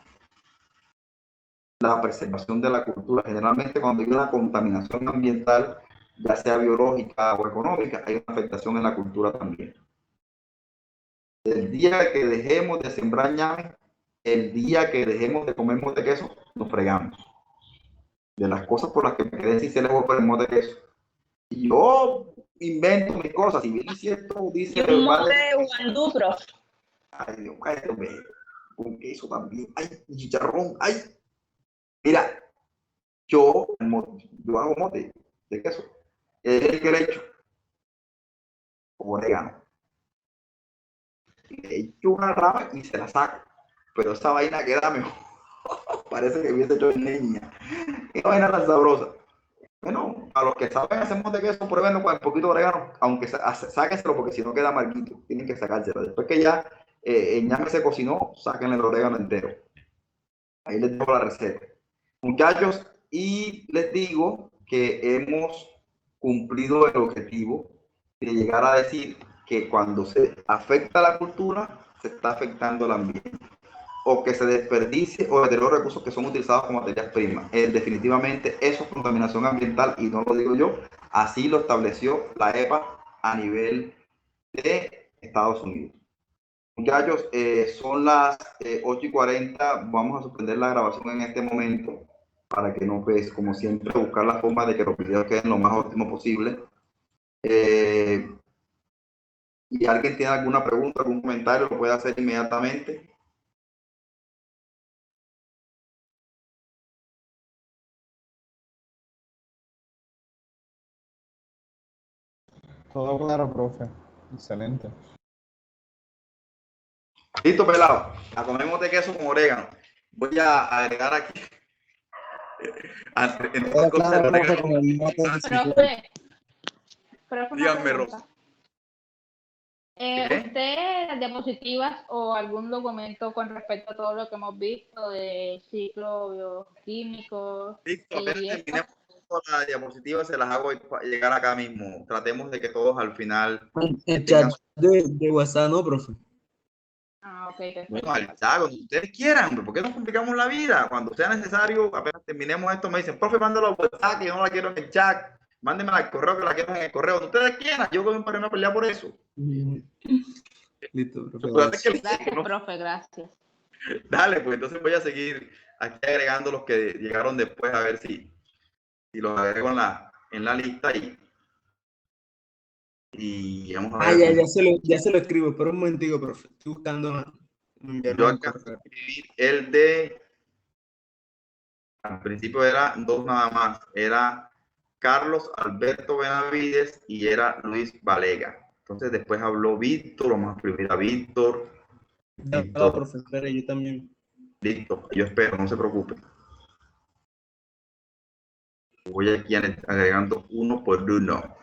La preservación de la cultura. Generalmente cuando hay una contaminación ambiental, ya sea biológica o económica, hay una afectación en la cultura también. El día que dejemos de sembrar ñame, el día que dejemos de comer mote de queso, nos fregamos. De las cosas por las que me quedé sin se le voy por el mote de queso. Y yo invento mis cosas. Si bien es cierto, dice... Y un mote de guandú, profe. Ay, Dios, cállate, con queso también. Ay, chicharrón, ay. Mira, yo hago mote de queso. Es el que le echo orégano. Le echo una rama y se la saco. Pero esa vaina queda mejor. Parece que hubiese hecho niña. Qué vaina tan sabrosa. Bueno, a los que saben hacer mote de queso, pruébenlo con un poquito de orégano, aunque sáquenselo porque si no queda amarguito. Tienen que sacárselo. Después que ya el ñame se cocinó, sáquenle el orégano entero. Ahí les dejo la receta. Muchachos, y les digo que hemos cumplido el objetivo de llegar a decir que cuando se afecta la cultura, se está afectando el ambiente. o que se desperdicie o deterioro recursos que son utilizados como materias primas. Definitivamente eso es contaminación ambiental y no lo digo yo, así lo estableció la EPA a nivel de Estados Unidos. Muchachos, son las 8:40, vamos a suspender la grabación en este momento para que no, pues, como siempre, buscar la forma de que los videos queden lo más óptimo posible. Y alguien tiene alguna pregunta, algún comentario, lo puede hacer inmediatamente. Todo claro, profe. Excelente. Listo, pelado. A comemos de queso con orégano. Voy a agregar aquí. Todo claro, profe, con el mismo Profe, una Díganme, pregunta. Rosa. ¿Qué? ¿Usted, las diapositivas o algún documento con respecto a todo lo que hemos visto de ciclo bioquímico? Listo, apenas terminemos la diapositiva, se las hago llegar acá mismo. Tratemos de que todos al final El tengan chat de WhatsApp, ¿no, profe? Ah, ok, perfecto. bueno, al chat, cuando ustedes quieran. ¿Por qué nos complicamos la vida? Cuando sea necesario, apenas terminemos esto, me dicen, profe, mándalo a WhatsApp, que yo no la quiero en el chat. Mándenme al correo, que la quiero en el correo. Cuando ustedes quieran, yo voy a pelear por eso. Listo, profe. Gracias, profe, gracias. Dale, pues entonces voy a seguir aquí agregando los que llegaron después, a ver si los agrego en la lista y vamos a ver. Ya se lo escribo, espera un momentico, profe. Estoy buscando. Yo acá escribí el de, al principio era dos nada más, era Carlos Alberto Benavides y era Luis Valega. Entonces después habló Víctor, vamos a escribir a Víctor. No, profe, espera, yo también. Listo, yo espero, no se preocupe. Voy aquí agregando uno por uno.